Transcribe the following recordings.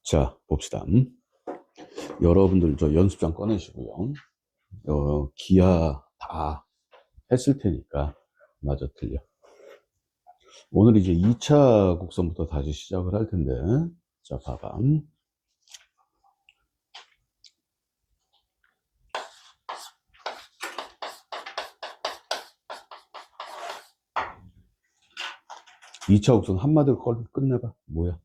자, 봅시다. 여러분들 저 연습장 꺼내시고요. 기하 다 했을 테니까. 맞아, 틀려. 오늘 이제 2차 곡선부터 다시 시작을 할 텐데. 자, 봐봐. 2차 곡선 한마디로 끝내봐. 뭐야?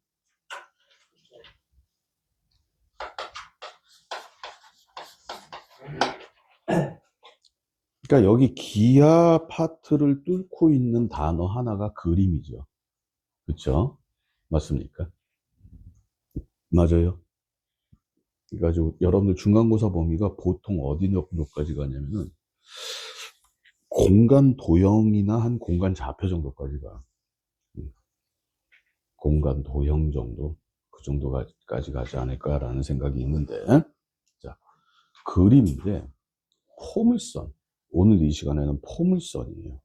그러니까 여기 기하 파트를 뚫고 있는 단어 하나가 그림이죠. 그쵸? 맞습니까? 맞아요. 그래가지고 여러분들 중간고사 범위가 보통 어디 정도까지 가냐면은 공간 도형이나 한 공간 좌표 정도까지 가. 공간 도형 정도, 그 정도까지 가지 않을까라는 생각이 있는데, 자, 그림인데 포물선. 오늘 이 시간에는 포물선이에요.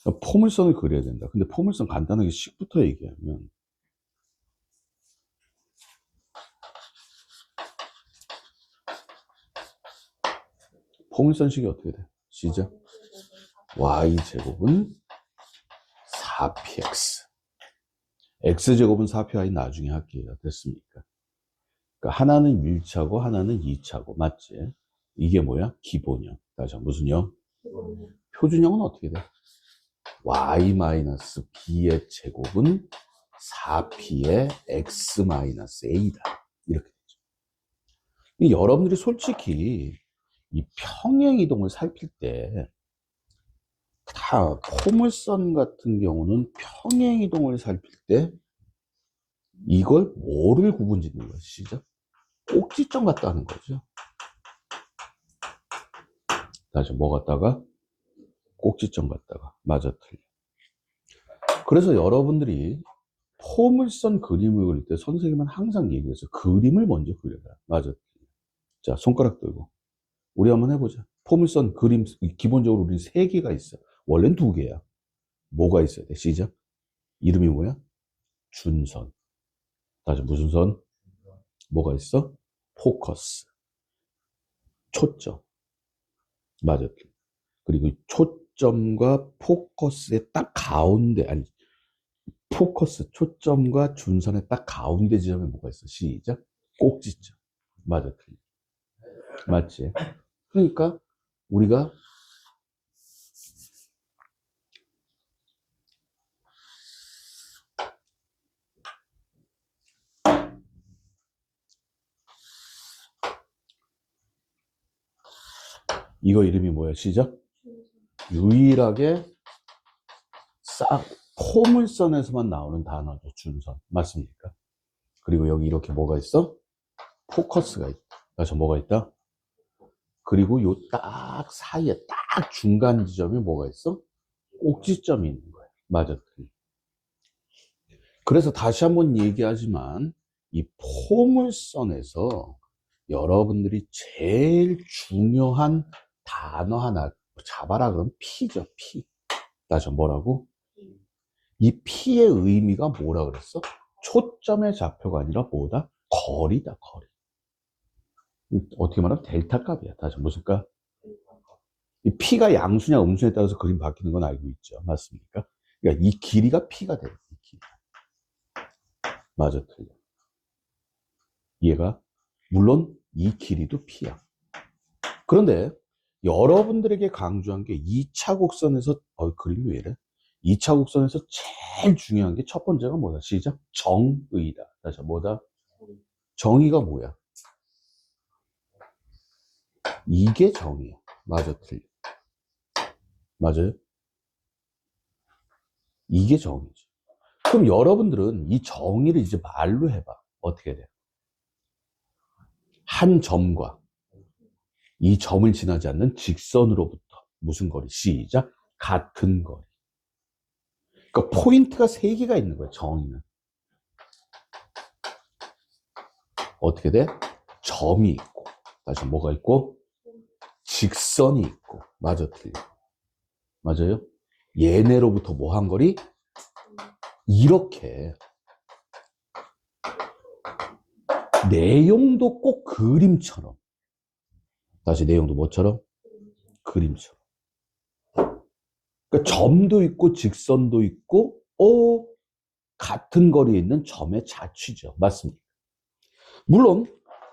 그러니까 포물선을 그려야 된다. 근데 포물선 간단하게 식부터 얘기하면, 포물선식이 어떻게 돼? 시작. y제곱은 4px. x제곱은 4py 나중에 할게요. 됐습니까? 그러니까 하나는 1차고 하나는 2차고. 맞지? 이게 뭐야? 기본형. 다시 무슨 형? 표준형은 어떻게 돼? y-b의 제곱은 4p의 x-a다. 이렇게 되죠. 여러분들이 솔직히 이 평행이동을 살필 때 다 포물선 같은 경우는 평행이동을 살필 때 이걸 뭐를 구분 짓는 것이죠? 꼭지점 같다 하는 거죠. 다시 뭐 갖다가? 꼭지점 갖다가. 맞아, 틀려. 그래서 여러분들이 포물선 그림을 그릴 때 선생님은 항상 얘기해서 그림을 먼저 그려라. 맞아. 자, 손가락 들고. 우리 한번 해보자. 포물선 그림, 기본적으로 우리 3개가 있어. 원래는 2개야. 뭐가 있어야 돼? 시작. 이름이 뭐야? 준선. 다시 무슨 선? 뭐가 있어? 포커스. 초점. 맞아. 그리고 초점과 포커스의 딱 가운데, 아니, 포커스, 초점과 준선의 딱 가운데 지점에 뭐가 있어? 시작. 꼭지점. 맞아. 맞지? 그러니까 우리가 이거 이름이 뭐야? 시작. 유일하게 포물선에서만 나오는 단어죠. 준선. 맞습니까? 그리고 여기 이렇게 뭐가 있어? 포커스가 있다. 그래서 뭐가 있다? 그리고 요 딱 사이에 딱 중간 지점에 뭐가 있어? 꼭지점이 있는 거예요. 맞아. 그래서 다시 한번 얘기하지만 이 포물선에서 여러분들이 제일 중요한 단어 하나 잡아라 그러면 P죠. P. 다시 뭐라고? 이 P의 의미가 뭐라 그랬어? 초점의 좌표가 아니라 뭐다? 거리다, 거리. 어떻게 말하면 델타 값이야. 다시 무슨 값? 이 P가 양수냐 음수냐에 따라서 그림 바뀌는 건 알고 있죠. 맞습니까? 그러니까 이 길이가 P가 돼요. 이 길이. 맞아, 틀려. 얘가 물론 이 길이도 P야. 그런데 여러분들에게 강조한 게 2차 곡선에서 그림이 왜 이래? 2차 곡선에서 제일 중요한 게 첫 번째가 뭐다? 시작. 정의다. 다시 뭐다? 정의가 뭐야? 이게 정의야. 맞아, 틀려. 맞아요? 이게 정의지. 그럼 여러분들은 이 정의를 이제 말로 해봐. 어떻게 돼? 한 점과 이 점을 지나지 않는 직선으로부터 무슨 거리? 시작. 같은 거리. 그러니까 포인트가 3개가 있는 거야, 정의는. 어떻게 돼? 점이 있고, 다시 뭐가 있고? 직선이 있고. 맞아, 틀려. 맞아요? 얘네로부터 뭐 한 거리? 이렇게 내용도 꼭 그림처럼. 다시 내용도 뭐처럼? 그림처럼. 그러니까 점도 있고 직선도 있고 같은 거리에 있는 점의 자취죠. 맞습니다. 물론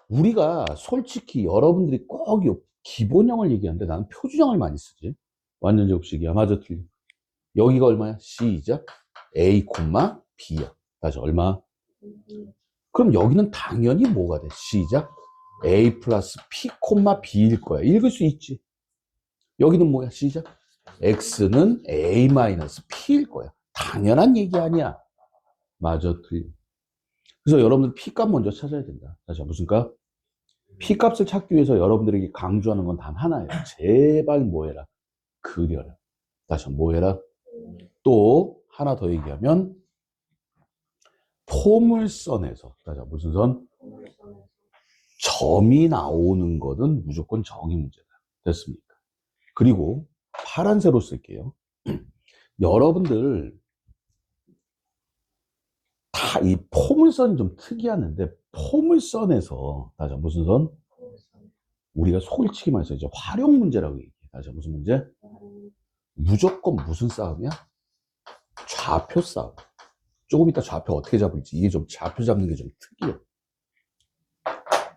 우리가 솔직히 여러분들이 꼭 기본형을 얘기하는데 나는 표준형을 많이 쓰지. 완전 제곱식이야. 맞아, 틀려. 여기가 얼마야? C이자 A, B야. 다시 얼마? 그럼 여기는 당연히 뭐가 돼? C이자 A 플러스 P, B일 거야. 읽을 수 있지. 여기는 뭐야? C이자 X는 A 마이너스 P일 거야. 당연한 얘기 아니야. 맞아, 틀려. 그래서 여러분들 P값 먼저 찾아야 된다. 다시 무슨 값? P값을 찾기 위해서 여러분들에게 강조하는 건 단 하나예요. 제발 뭐 해라? 그려라. 다시 뭐 해라? 또 하나 더 얘기하면 포물선에서 다시 무슨 선? 점이 나오는 거는 무조건 정의 문제다. 됐습니까? 그리고 파란색으로 쓸게요. 여러분들 다 이 포물선이 좀 특이하는데 포물선에서 다시 무슨 선? 우리가 솔직히 말해서 이제 활용 문제라고 얘기해. 다시 무슨 문제? 무조건 무슨 싸움이야? 좌표 싸움. 조금 이따 좌표 어떻게 잡을지 이게 좀 좌표 잡는 게 좀 특이해.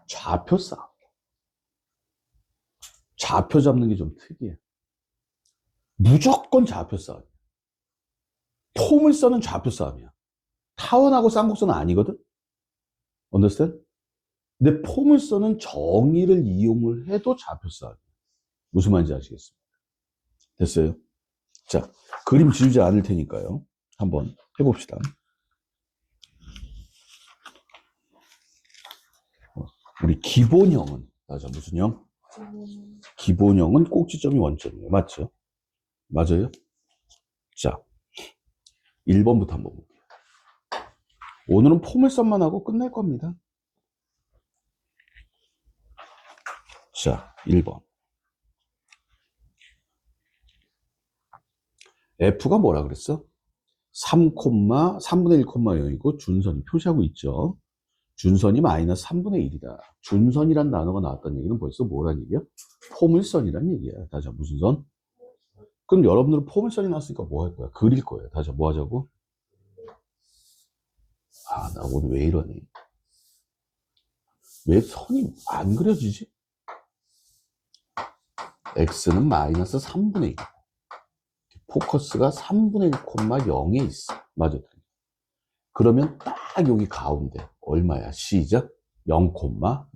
좌표 싸움. 좌표 잡는 게 좀 특이해. 무조건 좌표 싸움. 포물선은 좌표 싸움이야. 타원하고 쌍곡선은 아니거든? understand? 근데 포물선은 정의를 이용을 해도 좌표 싸움이야. 무슨 말인지 아시겠습니까? 됐어요? 자, 그림 지우지 않을 테니까요. 한번 해봅시다. 우리 기본형은, 맞아, 무슨 형? 기본형은 꼭지점이 원점이에요. 맞죠? 맞아요? 자, 1번부터 한번 볼게요. 오늘은 포물선만 하고 끝낼 겁니다. 자, 1번. F가 뭐라 그랬어? 3분의 1, 0이고 준선이 표시하고 있죠. 준선이 마이너스 3분의 1이다. 준선이란 단어가 나왔다는 얘기는 벌써 뭐란 얘기야? 포물선이란 얘기야. 다시 무슨 선? 그럼 여러분들은 포물선이 나왔으니까 뭐 할 거야? 그릴 거예요. 다시 뭐 하자고? 아, 나 오늘 왜 이러니? 왜 선이 안 그려지지? X는 마이너스 3분의 1. 포커스가 3분의 1, 0에 있어. 맞아. 그러면 딱 여기 가운데 얼마야? 시작. 0,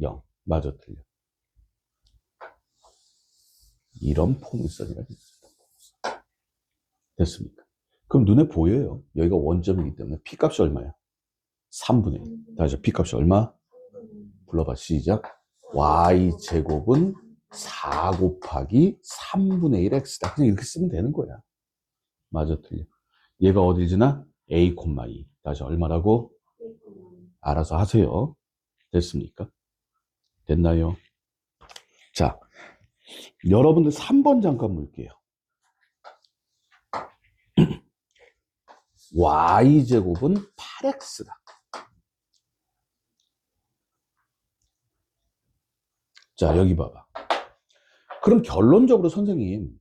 0. 맞아, 틀려. 이런 포물선이라 했어요. 됐습니까? 그럼 눈에 보여요. 여기가 원점이기 때문에 P값이 얼마야? 3분의 1. 다시 P값이 얼마? 불러봐. 시작. Y제곱은 4 곱하기 3분의 1 X다. 그냥 이렇게 쓰면 되는 거야. 맞아, 틀려. 얘가 어딜 지나? A, 2. 다시 얼마라고? 알아서 하세요. 됐습니까? 됐나요? 자, 여러분들 3번 잠깐 볼게요. Y제곱은 8X다. 자, 여기 봐봐. 그럼 결론적으로 선생님,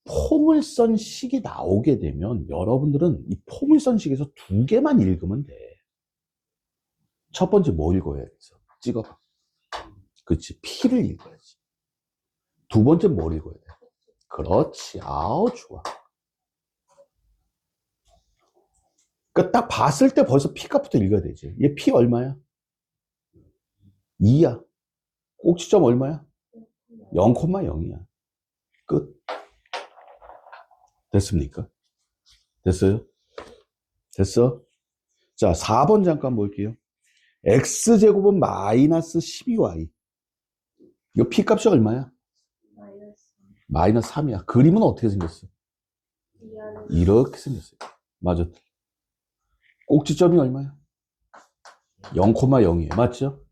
포물선식이 나오게 되면 여러분들은 이 포물선식에서 2개만 읽으면 돼. 첫 번째 뭐 읽어야겠어? 찍어봐. 그렇지. P를 읽어야지. 두 번째 뭘 읽어야 돼? 그렇지. 아우, 좋아. 그러니까 딱 봤을 때 벌써 P값부터 읽어야 되지. 얘 P 얼마야? 2야. 꼭지점 얼마야? 0,0이야. 끝. 됐습니까? 됐어요? 됐어? 자, 4번 잠깐 볼게요. X제곱은 마이너스 12Y. 이거 P값이 얼마야? 마이너스 3이야. 그림은 어떻게 생겼어? 이렇게 생겼어요. 맞아. 꼭지점이 얼마야? 0,0이에요. 맞죠?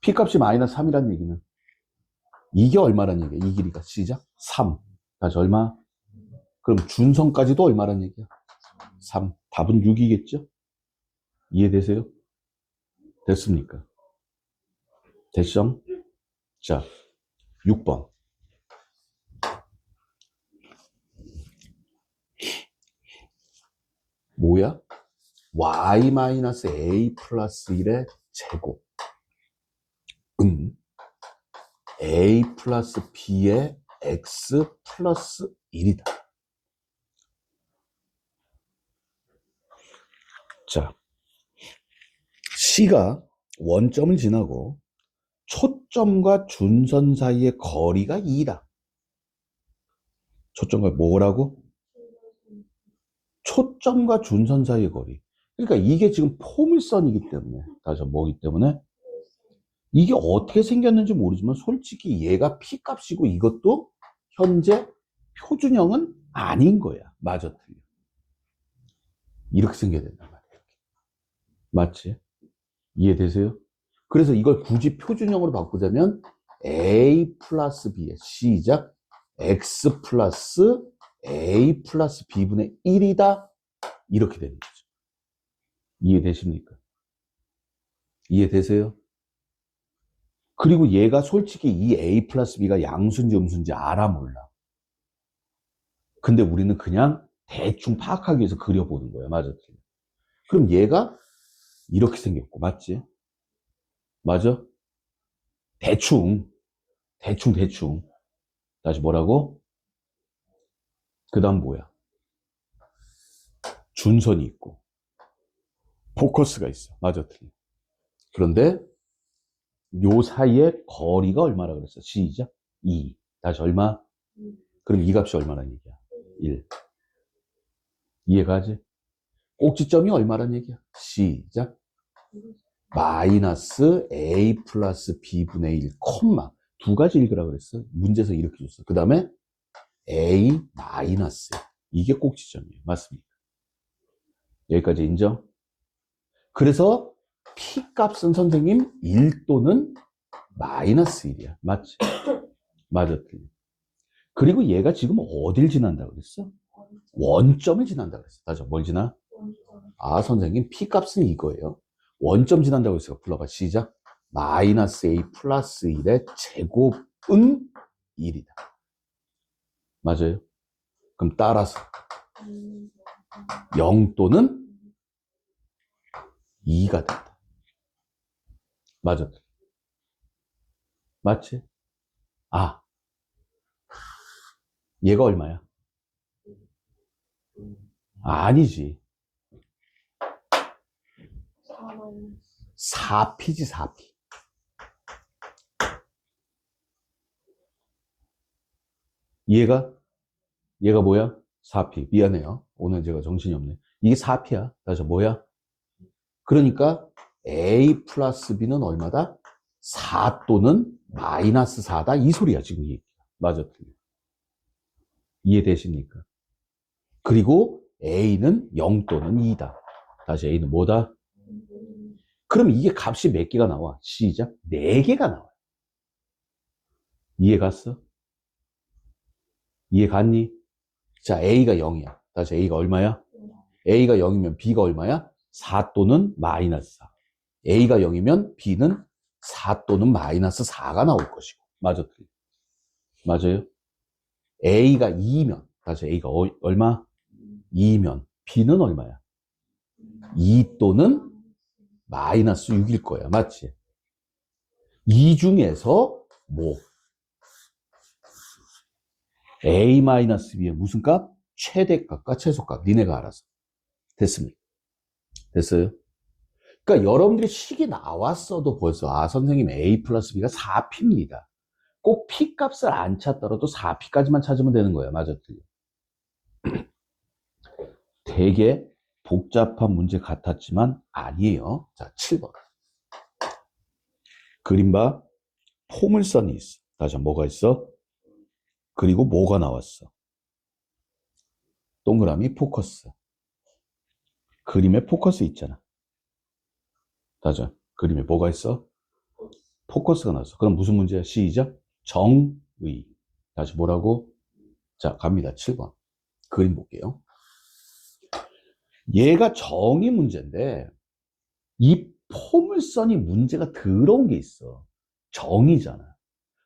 P값이 마이너스 3이라는 얘기는 이게 얼마란 얘기야? 이 길이가 시작 3. 다시 얼마? 그럼 준선까지도 얼마란 얘기야? 3. 답은 6이겠죠? 이해되세요? 됐습니까? 됐죠? 자, 6번. 뭐야? y-a 플러스 1의 제곱 은 a 플러스 b의 x 플러스 1이다. 자, C가 원점을 지나고 초점과 준선 사이의 거리가 2다. 초점과 뭐라고? 초점과 준선 사이의 거리. 그러니까 이게 지금 포물선이기 때문에, 다시 뭐기 때문에 이게 어떻게 생겼는지 모르지만 솔직히 얘가 P값이고 이것도 현재 표준형은 아닌 거야. 맞아, 틀려. 이렇게 생겨야 된단 말이야. 맞지? 이해되세요? 그래서 이걸 굳이 표준형으로 바꾸자면 A 플러스 B의 시작 X 플러스 A 플러스 B분의 1이다. 이렇게 되는 거죠. 이해되십니까? 이해되세요? 그리고 얘가 솔직히 이 A 플러스 B가 양수인지 음수인지 알아 몰라. 근데 우리는 그냥 대충 파악하기 위해서 그려보는 거야. 맞아? 그럼 얘가 이렇게 생겼고, 맞지? 맞아? 대충. 다시 뭐라고? 그 다음 뭐야? 준선이 있고, 포커스가 있어. 맞아? 그런데 요 사이에 거리가 얼마라 그랬어? 시작. 2. 다시 얼마? 그럼 이 값이 얼마란 얘기야? 1. 이해가지? 꼭지점이 얼마란 얘기야? 시작. 마이너스 A 플러스 B분의 1, 콤마. 두 가지 읽으라 그랬어. 문제에서 이렇게 줬어. 그 다음에 A 마이너스. 이게 꼭지점이에요. 맞습니까? 여기까지 인정? 그래서 P 값은 선생님 1 또는 마이너스 1이야. 맞지? 맞았지? 그리고 얘가 지금 어딜 지난다 그랬어? 원점을 지난다 그랬어. 다시 뭘 지나? 아, 선생님, P 값은 이거예요. 원점 지난다고 했어. 불러봐. 시작. 마이너스 A 플러스 1의 제곱은 1이다. 맞아요? 그럼 따라서 0 또는 2가 된다. 맞아. 맞지? 아, 얘가 얼마야? 아니지. 4P지, 4P. 얘가 뭐야? 4P. 미안해요. 오늘 제가 정신이 없네. 이게 4P야. 다시 뭐야? 그러니까 A 플러스 B는 얼마다? 4 또는 마이너스 4다. 이 소리야, 지금 이 얘기야. 맞아. 이해되십니까? 그리고 A는 0 또는 2다. 다시 A는 뭐다? 그럼 이게 값이 몇 개가 나와? 시작. 4개가 나와. 이해 갔어? 이해 갔니? 자, A가 0이야. 다시 A가 얼마야? A가 0이면 B가 얼마야? 4 또는 마이너스 4. A가 0이면 B는 4 또는 마이너스 4가 나올 것이고. 맞아. 맞아요? A가 2면, 다시 A가 얼마? 2면 B는 얼마야? 2 또는 마이너스 6일 거야. 맞지? 이 중에서 뭐? A-B의 무슨 값? 최대값과 최소값. 니네가 알아서. 됐습니까? 됐어요? 그러니까 여러분들이 식이 나왔어도 벌써 아 선생님 A 플러스 B가 4P입니다. 꼭 P 값을 안 찾더라도 4P까지만 찾으면 되는 거예요. 맞아, 틀려. 되게 복잡한 문제 같았지만 아니에요. 자, 7번. 그림 봐. 포물선이 있어. 다시 뭐가 있어? 그리고 뭐가 나왔어? 동그라미 포커스. 그림에 포커스 있잖아. 다시 그림에 뭐가 있어? 포커스가 나왔어. 그럼 무슨 문제야? 시작. 정의. 다시 뭐라고? 자, 갑니다. 7번. 그림 볼게요. 얘가 정의 문제인데 이 포물선이 문제가 더러운 게 있어. 정이잖아.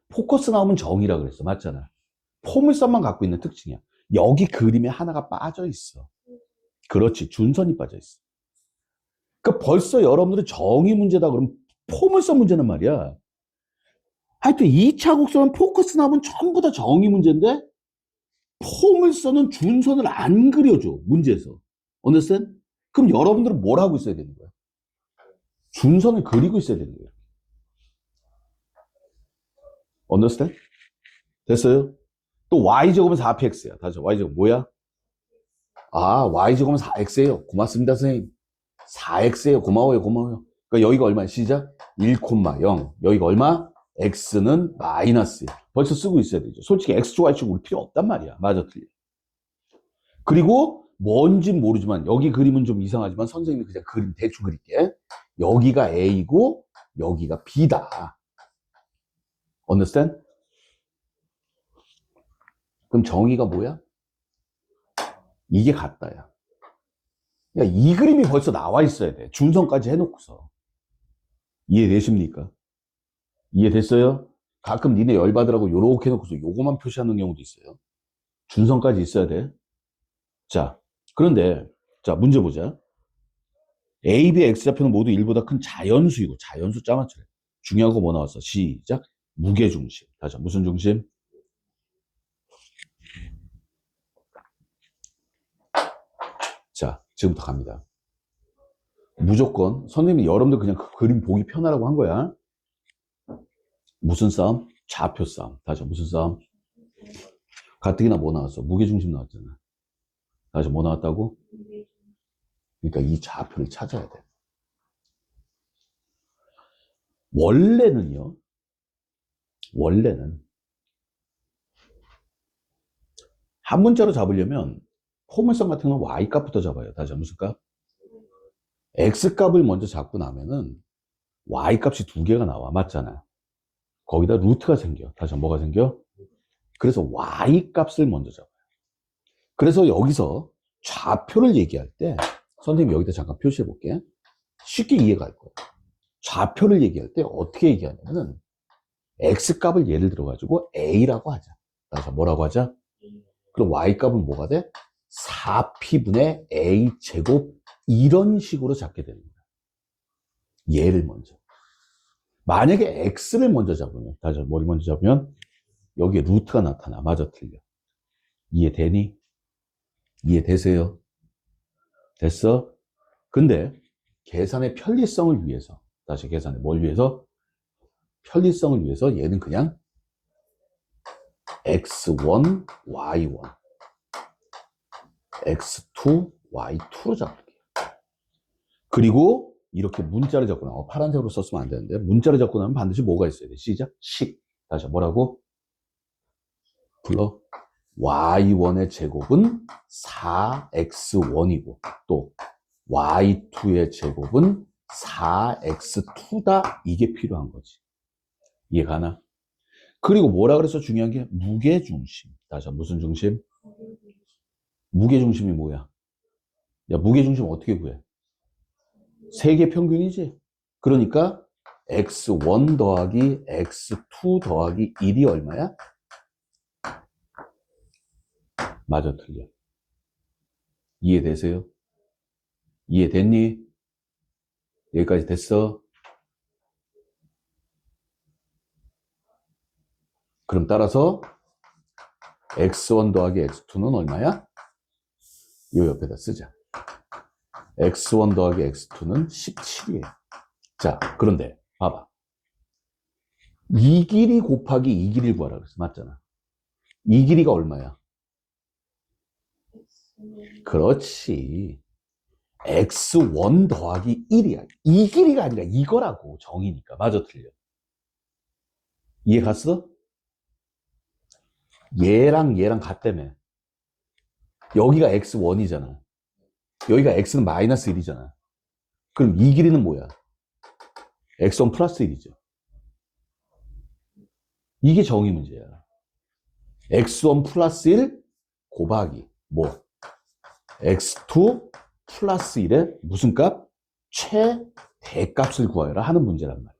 포커스 나오면 정이라 그랬어. 맞잖아. 포물선만 갖고 있는 특징이야. 여기 그림에 하나가 빠져 있어. 그렇지. 준선이 빠져 있어. 그러니까 벌써 여러분들이 정의 문제다 그러면 포물선 문제는 말이야. 하여튼 2차 곡선은 포커스 나오면 전부 다 정의 문제인데 포물선은 준선을 안 그려줘. 문제에서. understand? 그럼 여러분들은 뭘 하고 있어야 되는 거야? 준선을 그리고 있어야 되는 거야. understand? 됐어요? 또 y제곱은 4px야. 다시 y제곱 뭐야? 아, y제곱은 4x예요. 고맙습니다, 선생님. 4x예요. 고마워요, 고마워요. 그러니까 여기가 얼마야? 시작. 1,0. 여기가 얼마? x는 마이너스. 벌써 쓰고 있어야 되죠. 솔직히 x, y축 울 필요 없단 말이야. 맞아, 틀려. 그리고 뭔진 모르지만 여기 그림은 좀 이상하지만 선생님이 그냥 그림 대충 그릴게. 여기가 a이고 여기가 b다. understand? 그럼 정의가 뭐야? 이게 같다야. 야, 이 그림이 벌써 나와 있어야 돼. 준선까지 해놓고서. 이해되십니까? 이해됐어요? 가끔 니네 열받으라고 요렇게 해놓고서 요거만 표시하는 경우도 있어요. 준선까지 있어야 돼. 자, 그런데 자, 문제 보자. A, B, X좌표는 모두 1보다 큰 자연수이고 자연수 짜맞춰래. 중요한 거 뭐 나왔어? 시작. 무게중심. 다시 무슨 중심? 자, 지금부터 갑니다. 무조건 선생님이 여러분들 그냥 그 그림 보기 편하라고 한 거야. 무슨 싸움? 좌표 싸움. 다시 무슨 싸움? 가뜩이나 뭐 나왔어? 무게중심 나왔잖아. 다시 뭐 나왔다고? 그러니까 이 좌표를 찾아야 돼. 원래는 한 문자로 잡으려면 포물선 같은 건 y값부터 잡아요. 다시 무슨 값? x값을 먼저 잡고 나면은 y값이 두 개가 나와. 맞잖아. 거기다 루트가 생겨. 다시 뭐가 생겨? 그래서 y값을 먼저 잡아요. 그래서 여기서 좌표를 얘기할 때 선생님이 여기다 잠깐 표시해 볼게. 쉽게 이해가 갈 거야. 좌표를 얘기할 때 어떻게 얘기하냐면은 x값을 예를 들어 가지고 a라고 하자. 다시 뭐라고 하자? 그럼 y값은 뭐가 돼? 4p분의 a 제곱 이런 식으로 잡게 되는 거야. 얘를 먼저. 만약에 x를 먼저 잡으면, 다시 뭘 먼저 잡으면 여기에 루트가 나타나. 맞아, 틀려. 이해되니? 이해되세요? 됐어? 근데 계산의 편리성을 위해서, 다시 계산의 뭘 위해서? 편리성을 위해서 얘는 그냥 x1, y1, x2, y2로 잡을게요. 그리고 이렇게 문자를 적고 나면 파란색으로 썼으면 안 되는데 문자를 적고 나면 반드시 뭐가 있어야 돼? 시작. 식. 다시 뭐라고? 불러. y1의 제곱은 4x1이고 또 y2의 제곱은 4x2다. 이게 필요한 거지. 이해가나? 그리고 뭐라 그래서 중요한 게 무게중심. 다시 무슨 중심? 무게중심이 뭐야? 야, 무게중심 어떻게 구해? 세계 평균이지. 그러니까 x1 더하기 x2 더하기 1이 얼마야? 맞아, 틀려. 이해되세요? 이해됐니? 여기까지 됐어? 그럼 따라서 x1 더하기 x2는 얼마야? 요 옆에다 쓰자. x1 더하기 x2는 17이에요. 자, 그런데 봐봐. 이 길이 곱하기 이 길이를 구하라 그랬어. 맞잖아. 이 길이가 얼마야? 그렇지. x1 더하기 1이야. 이 길이가 아니라 이거라고. 정이니까. 맞아, 틀려. 이해 갔어? 얘랑 얘랑 같다며. 여기가 x1이잖아. 여기가 x는 마이너스 1이잖아. 그럼 이 길이는 뭐야? x1 플러스 1이죠. 이게 정의 문제야. x1 플러스 1 곱하기 뭐? x2 플러스 1의 무슨 값? 최대값을 구하여라 하는 문제란 말이야.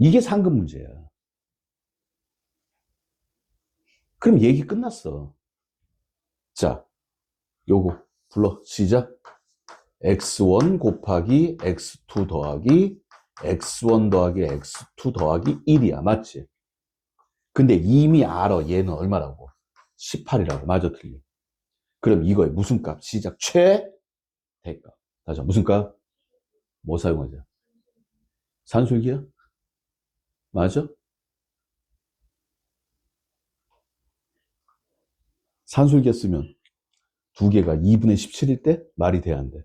이게 상금 문제야. 그럼 얘기 끝났어. 자, 요거 불러. 시작. x1 곱하기 x2 더하기 x1 더하기 x2 더하기 1이야. 맞지? 근데 이미 알아. 얘는 얼마라고? 18이라고. 맞아, 틀려. 그럼 이거에 무슨 값? 시작. 최대값. 다시 무슨 값? 뭐 사용하자? 산술기야? 맞아? 산술기야 쓰면 두 개가 2분의 17일 때 말이 돼야 안 돼.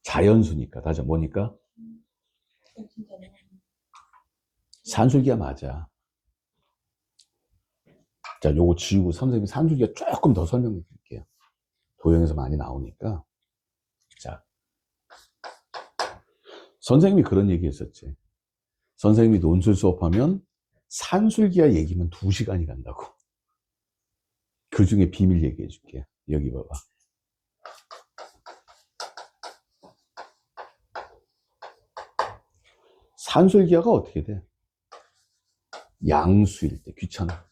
자연수니까. 다시 뭐니까? 산술기야 맞아. 자, 요거 지우고 선생님이 산술기가 조금 더 설명해 드릴게요. 도형에서 많이 나오니까. 자, 선생님이 그런 얘기 했었지. 선생님이 논술 수업하면 산술기야 얘기면 2시간이 간다고. 그 중에 비밀 얘기해 줄게. 여기 봐봐. 산술기하가 어떻게 돼? 양수일 때 귀찮아.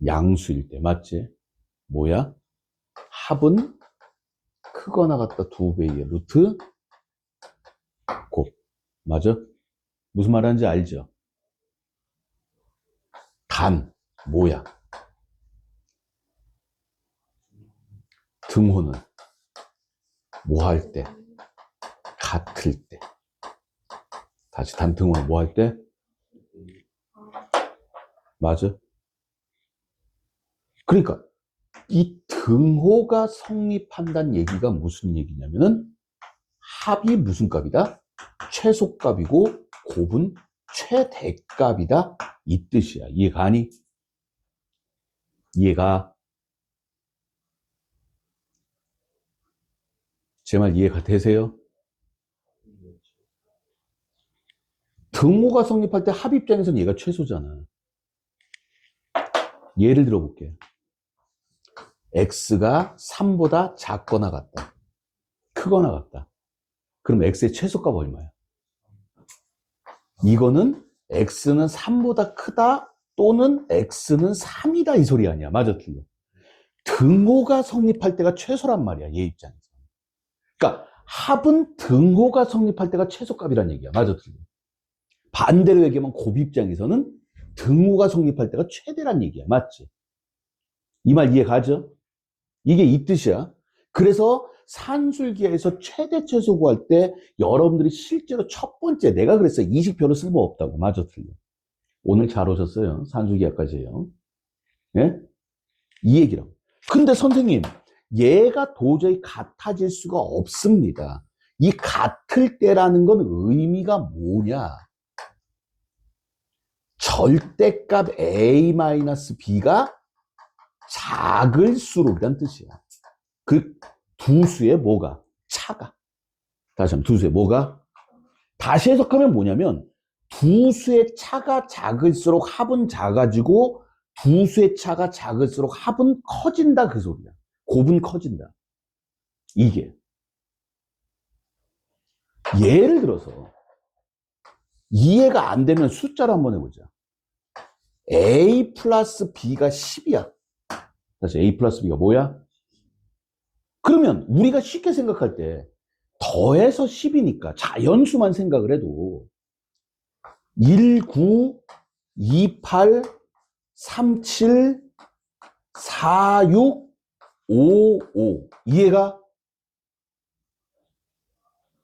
양수일 때 맞지? 뭐야? 합은 크거나 같다 2배의 루트 곱. 맞아? 무슨 말 하는지 알죠? 단 뭐야? 등호는 뭐 할 때? 같을 때. 다시 단 등호는 뭐 할 때? 맞아? 그러니까 이 등호가 성립한다는 얘기가 무슨 얘기냐면은 합이 무슨 값이다? 최소값이고 곱은 최대값이다. 이 뜻이야. 이해가니? 이해가? 제 말 이해가 되세요? 등호가 성립할 때 합 입장에서는 얘가 최소잖아. 예를 들어볼게. x가 3보다 작거나 같다. 크거나 같다. 그럼 x의 최소값 얼마야? 이거는 x는 3보다 크다 또는 x는 3이다 이 소리 아니야. 맞아, 틀려. 등호가 성립할 때가 최소란 말이야. 얘 입장에서. 그러니까 합은 등호가 성립할 때가 최소값이란 얘기야. 맞아, 틀려. 반대로 얘기하면 곱 입장에서는 등호가 성립할 때가 최대란 얘기야. 맞지? 이 말 이해 가죠? 이게 이 뜻이야. 그래서 산술기에서 최대 최소 구할 때 여러분들이 실제로 첫 번째 내가 그랬어. 이식표로 쓸모없다고. 맞아, 틀려. 오늘 잘 오셨어요. 산술기까지예요. 예? 이 얘기라고. 근데 선생님, 얘가 도저히 같아질 수가 없습니다. 이 같을 때라는 건 의미가 뭐냐? 절대값 a-b가 작을수록이란 뜻이야. 그 두 수의 뭐가? 차가. 다시 한번 두 수의 뭐가? 다시 해석하면 뭐냐면 두 수의 차가 작을수록 합은 작아지고 두 수의 차가 작을수록 합은 커진다 그 소리야. 곱은 커진다. 이게. 예를 들어서 이해가 안 되면 숫자로 한번 해보자. a 플러스 b가 10이야. 다시 a 플러스 b가 뭐야? 그러면 우리가 쉽게 생각할 때 더해서 10이니까 자연수만 생각을 해도 1, 9, 2, 8, 3, 7, 4, 6, 5, 5. 이해가?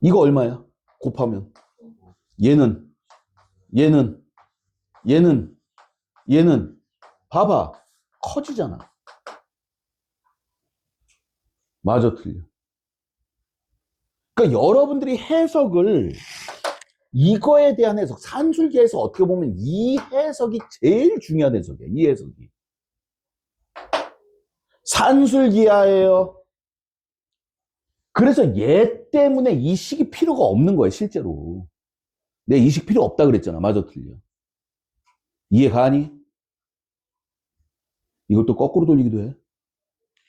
이거 얼마야? 곱하면. 얘는, 얘는, 얘는, 얘는. 봐봐. 커지잖아. 맞아, 틀려. 그러니까 여러분들이 해석을 이거에 대한 해석, 산술기에서 어떻게 보면 이 해석이 제일 중요한 해석이야. 이 해석이. 산술기하예요. 그래서 얘 때문에 이식이 필요가 없는 거야, 실제로. 내 이식 필요 없다 그랬잖아. 맞아, 틀려. 이해가니? 이걸 또 거꾸로 돌리기도 해.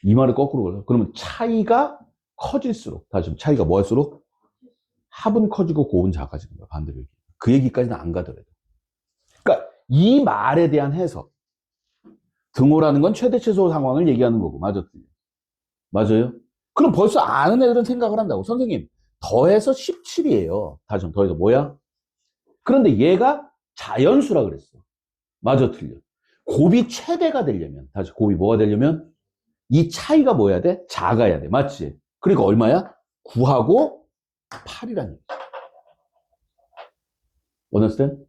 이 말을 거꾸로 걸려. 그러면 차이가 커질수록, 다시 좀 차이가 뭐 할수록? 합은 커지고 곱은 작아지는 거야. 반대로 얘기해. 그 얘기까지는 안 가더라도. 그러니까 이 말에 대한 해석. 등호라는 건 최대 최소 상황을 얘기하는 거고. 맞아. 맞아요? 그럼 벌써 아는 애들은 생각을 한다고. 선생님, 더해서 17이에요. 다시 좀 더해서 뭐야? 그런데 얘가 자연수라 그랬어. 맞아, 틀려. 곱이 최대가 되려면, 다시 곱이 뭐가 되려면 이 차이가 뭐야 돼? 작아야 돼. 맞지? 그러니까 얼마야? 9하고 8이라는 얘기. understand?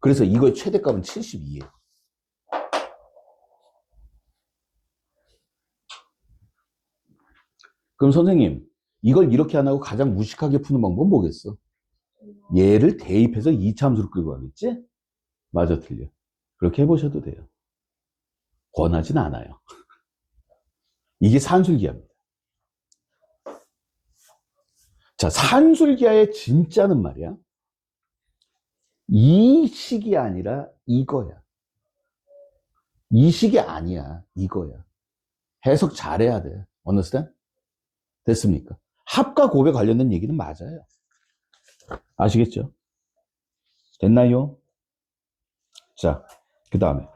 그래서 이거의 최대값은 72예요. 그럼 선생님, 이걸 이렇게 안 하고 가장 무식하게 푸는 방법은 뭐겠어? 얘를 대입해서 이차함수로 끌고 가겠지? 맞아, 틀려. 그렇게 해보셔도 돼요. 권하진 않아요. 이게 산술기하입니다. 자, 산술기하의 진짜는 말이야. 이 식이 아니라 이거야. 이 식이 아니야. 이거야. 해석 잘해야 돼. understand? 됐습니까? 합과 곱에 관련된 얘기는 맞아요. 아시겠죠? 됐나요? 자, 그 다음에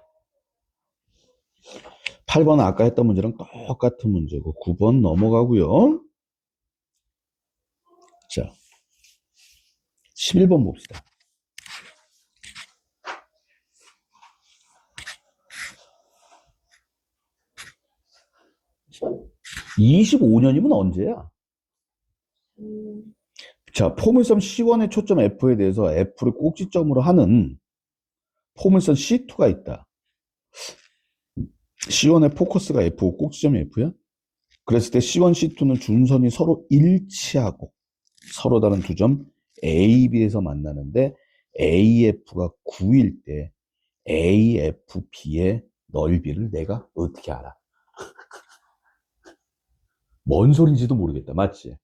8번은 아까 했던 문제랑 똑같은 문제고 9번 넘어가고요. 자, 11번 봅시다. 25년이면 언제야? 자, 포물선 C1의 초점 F에 대해서 F를 꼭지점으로 하는 포물선 C2가 있다. C1의 포커스가 F고 꼭지점이 F야? 그랬을 때 C1, C2는 준선이 서로 일치하고 서로 다른 두 점 A, B에서 만나는데 AF가 9일 때 AFB의 넓이를 내가 어떻게 알아? 뭔 소린지도 모르겠다. 맞지?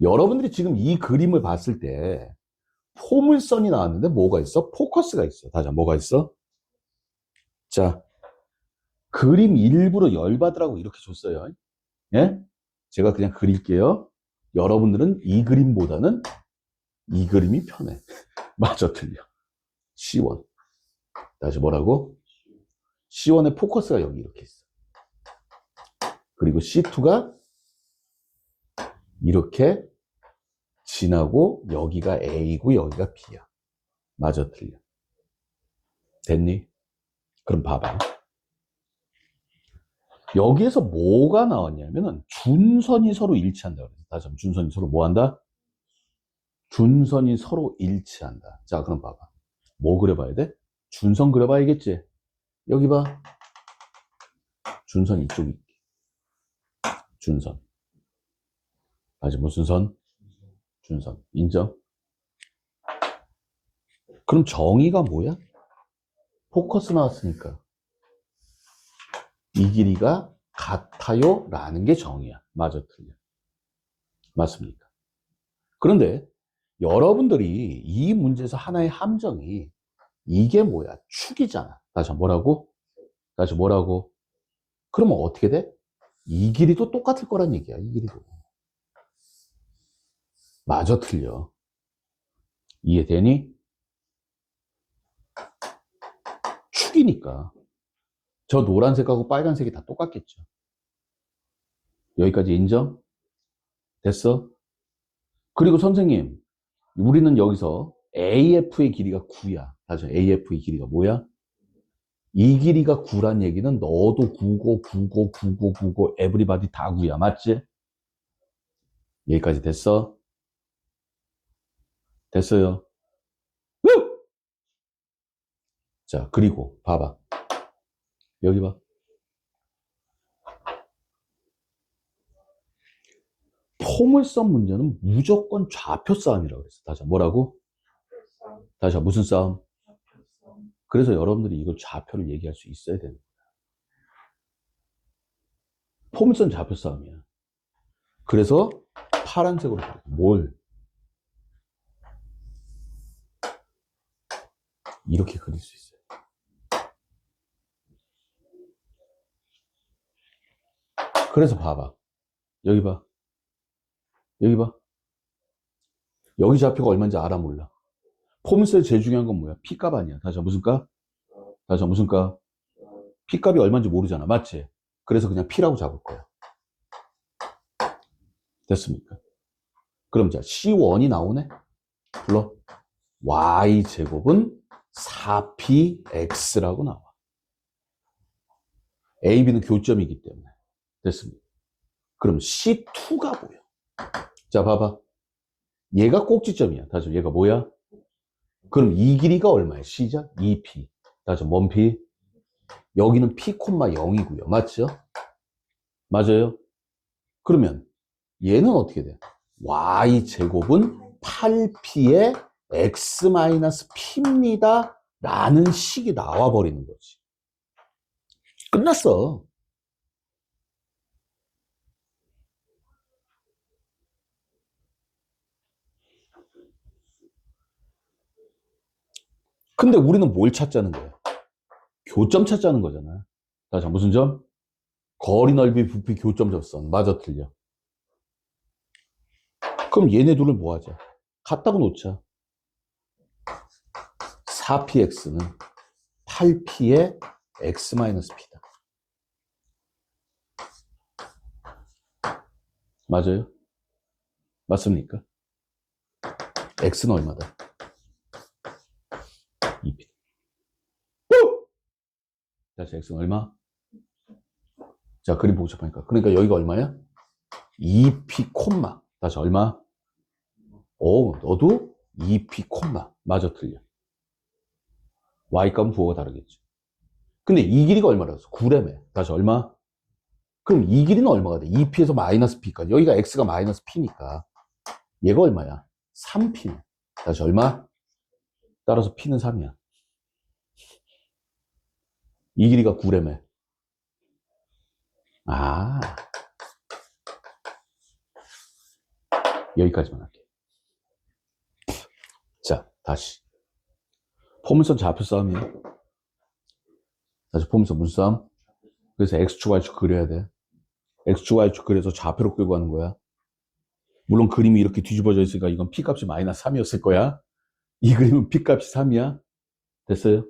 여러분들이 지금 이 그림을 봤을 때 포물선이 나왔는데 뭐가 있어? 포커스가 있어. 다시 뭐가 있어? 자, 그림 일부러 열받으라고 이렇게 줬어요. 예? 제가 그냥 그릴게요. 여러분들은 이 그림보다는 이 그림이 편해. 맞아, 틀려. C1. 다시 뭐라고? C1의 포커스가 여기 이렇게 있어. 그리고 C2가 이렇게 지나고 여기가 A고 여기가 B야. 맞아, 틀려. 됐니? 그럼 봐봐. 여기에서 뭐가 나왔냐면은 준선이 서로 일치한다. 다시 한번 준선이 서로 뭐 한다? 준선이 서로 일치한다. 자, 그럼 봐봐. 뭐 그려봐야 돼? 준선 그려봐야겠지? 여기 봐. 준선 이쪽이. 준선. 다시 무슨 선? 준선. 인정? 그럼 정의가 뭐야? 포커스 나왔으니까. 이 길이가 같아요? 라는 게 정의야. 맞아, 틀려. 맞습니까? 그런데 여러분들이 이 문제에서 하나의 함정이 이게 뭐야? 축이잖아. 다시 뭐라고? 다시 뭐라고? 그러면 어떻게 돼? 이 길이도 똑같을 거란 얘기야. 이 길이도. 맞아, 틀려. 이해되니? 축이니까. 저 노란색하고 빨간색이 다 똑같겠죠. 여기까지 인정? 됐어? 그리고 선생님, 우리는 여기서 AF의 길이가 9야. 다시 AF의 길이가 뭐야? 이 길이가 9란 얘기는 너도 9고 9고 9고 9고 에브리바디 다 9야. 맞지? 여기까지 됐어? 됐어요? 우! 자, 그리고 봐봐. 여기 봐. 포물선 문제는 무조건 좌표 싸움이라고 그랬어. 다시 뭐라고? 다시 무슨 싸움? 그래서 여러분들이 이걸 좌표를 얘기할 수 있어야 되는 거야. 포물선 좌표 싸움이야. 그래서 파란색으로 뭘 이렇게 그릴 수 있어요. 그래서 봐봐. 여기 봐. 여기 봐. 여기 좌표가 얼마인지 알아 몰라? 포물선에 제일 중요한 건 뭐야? P값 아니야. 다시 무슨 값? 다시 무슨 값? P값이 얼마인지 모르잖아. 맞지? 그래서 그냥 P라고 잡을 거야. 됐습니까? 그럼 자, C1이 나오네? 불러. Y제곱은 4PX라고 나와. A, B는 교점이기 때문에. 됐습니다. 그럼 C2가 뭐야? 자, 봐봐. 얘가 꼭지점이야. 다시 얘가 뭐야? 그럼 이 길이가 얼마야? 시작? 2P. 다시 뭔 P? 여기는 P, 0이고요. 맞죠? 맞아요? 그러면 얘는 어떻게 돼? Y제곱은 8P의 X-P입니다. 라는 식이 나와버리는 거지. 끝났어. 근데 우리는 뭘 찾자는 거야? 교점 찾자는 거잖아. 자, 무슨 점? 거리, 넓이, 부피, 교점, 접선. 맞아, 틀려. 그럼 얘네 둘을 뭐 하자? 갖다가 놓자. 4px는 8p의 x-p다. 맞아요? 맞습니까? x는 얼마다? 2p. 다시 x는 얼마? 자, 그림 복잡하니까. 그러니까 여기가 얼마야? 2p 콤마. 다시 얼마? 너도 2p 콤마. 맞아, 틀려. y값은 부호가 다르겠지. 근데 이 길이가 얼마라서? 9래매. 다시 얼마? 그럼 이 길이는 얼마가 돼? 2p에서 마이너스 p까지. 여기가 x가 마이너스 p니까. 얘가 얼마야? 3p네. 다시 얼마? 따라서 p는 3이야. 이 길이가 9래매. 아, 여기까지만 할게. 자, 다시. 포물선 좌표 싸움이야. 다시 포물선 무슨 싸움? 그래서 x축, y축 그려야 돼. x축, y축 그려서 좌표로 끌고 가는 거야. 물론 그림이 이렇게 뒤집어져 있으니까 이건 p값이 마이너스 3이었을 거야. 이 그림은 p값이 3이야. 됐어요?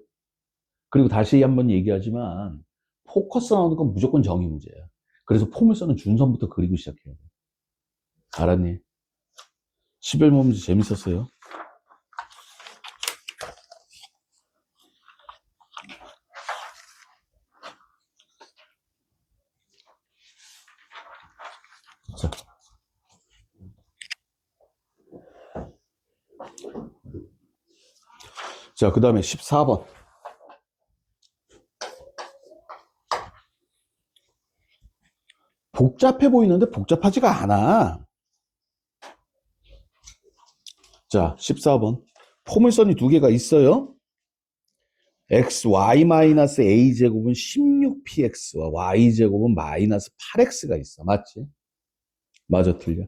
그리고 다시 한번 얘기하지만 포커스 나오는 건 무조건 정의 문제야. 그래서 포물선은 준선부터 그리고 시작해야 돼. 알았니? 11번 문제 재밌었어요. 자, 자, 그 다음에 14번. 복잡해 보이는데 복잡하지가 않아. 자, 14번. 포물선이 두 개가 있어요. xy-a제곱은 16px와 y제곱은 마이너스 8x가 있어. 맞지? 맞아, 틀려.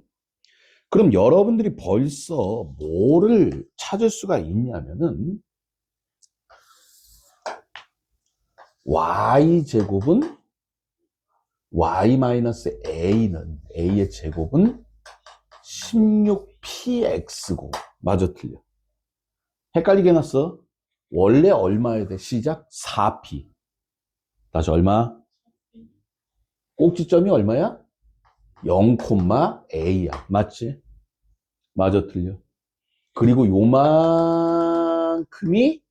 그럼 여러분들이 벌써 뭐를 찾을 수가 있냐면은 y제곱은 y-a는 a의 제곱은 16px고 맞아, 틀려. 헷갈리게 해놨어. 원래 얼마야 돼? 시작 4p. 다시 얼마? 꼭지점이 얼마야? 0,a야. 맞지? 맞아, 틀려. 그리고 요만큼이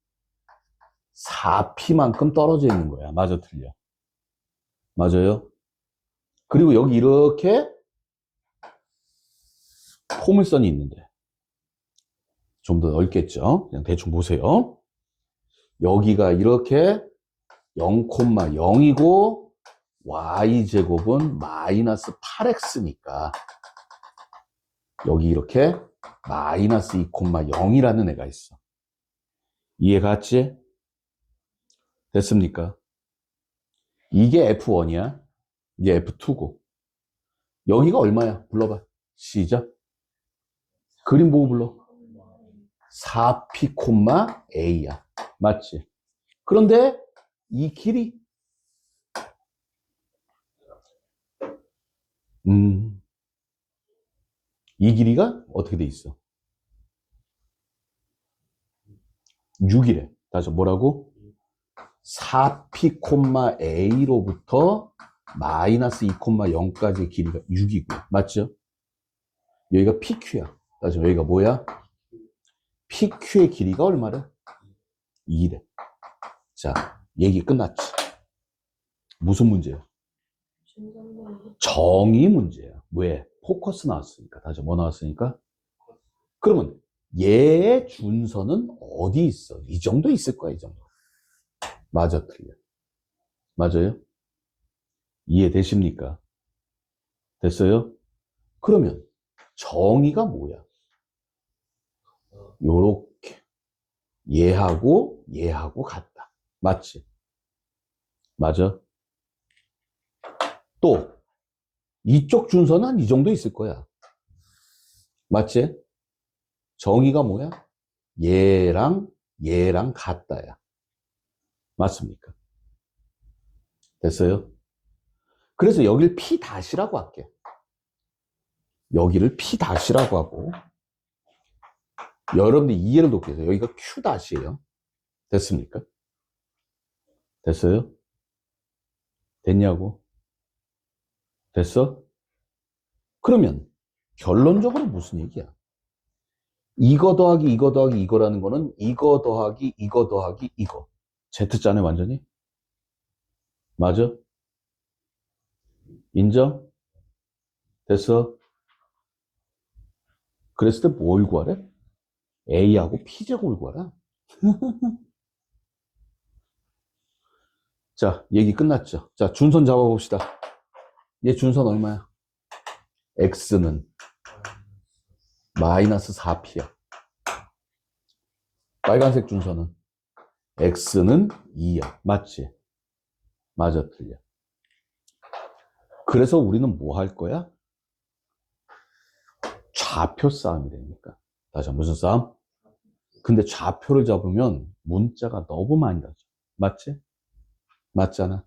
4p만큼 떨어져 있는 거야. 맞아, 틀려. 맞아요? 그리고 여기 이렇게 포물선이 있는데 좀 더 넓겠죠? 그냥 대충 보세요. 여기가 이렇게 0,0이고 y제곱은 마이너스 8x니까 여기 이렇게 마이너스 2,0이라는 애가 있어. 이해 갔지? 됐습니까? 이게 F1이야. 이게 F2고. 여기가 얼마야? 불러봐. 시작. 그림 보고 불러. 4p, a야. 맞지? 그런데 이 길이 이 길이가 어떻게 돼 있어? 6이래. 다시 뭐라고? 4p, a로부터 마이너스 2,0까지의 길이가 6이고요. 맞죠? 여기가 pq야. 다시 여기가 뭐야? pq의 길이가 얼마래? 2래. 자, 얘기 끝났지. 무슨 문제야? 정의 문제야. 왜? 포커스 나왔으니까. 다시 뭐 나왔으니까? 그러면 얘의 준선은 어디 있어? 이 정도 있을 거야, 이 정도. 맞아, 틀려. 맞아요? 이해되십니까? 됐어요? 그러면 정의가 뭐야? 요렇게. 얘하고 같다. 맞지? 맞아? 또 이쪽 준선은 한 이 정도 있을 거야. 맞지? 정의가 뭐야? 얘랑 같다야. 맞습니까? 됐어요? 그래서 여기를 P-라고 할게. 여기를 P-라고 하고 여러분들 이해를 돕기 위해서 여기가 Q-예요. 됐습니까? 됐어요? 됐냐고? 됐어? 그러면 결론적으로 무슨 얘기야? 이거 더하기 이거 더하기 이거라는 거는 이거 더하기 이거 더하기 이거. Z자네 완전히? 맞아? 인정? 됐어? 그랬을 때 뭘 구하래? A하고 P제곱을 구하라. 자, 얘기 끝났죠? 자, 준선 잡아봅시다. 얘 준선 얼마야? X는 마이너스 4P야. 빨간색 준선은 X는 2야. 맞지? 맞아, 틀려. 그래서 우리는 뭐 할 거야? 좌표 싸움이 되니까. 다시 한번 무슨 싸움? 근데 좌표를 잡으면 문자가 너무 많이 나죠. 맞지? 맞잖아.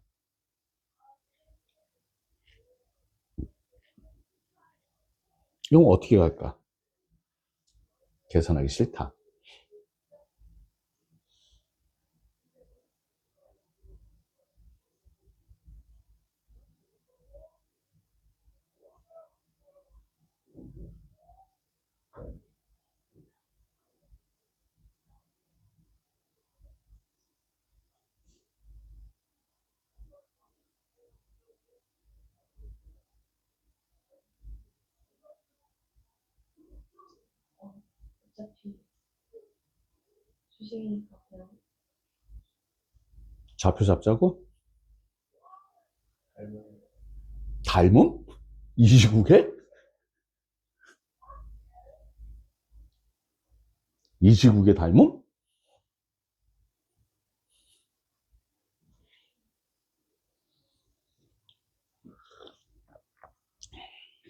이건 어떻게 갈까? 계산하기 싫다. 어차피 주식이니까 그냥 좌표 잡자고? 닮음? 이 시국에? 이 시국에 닮음?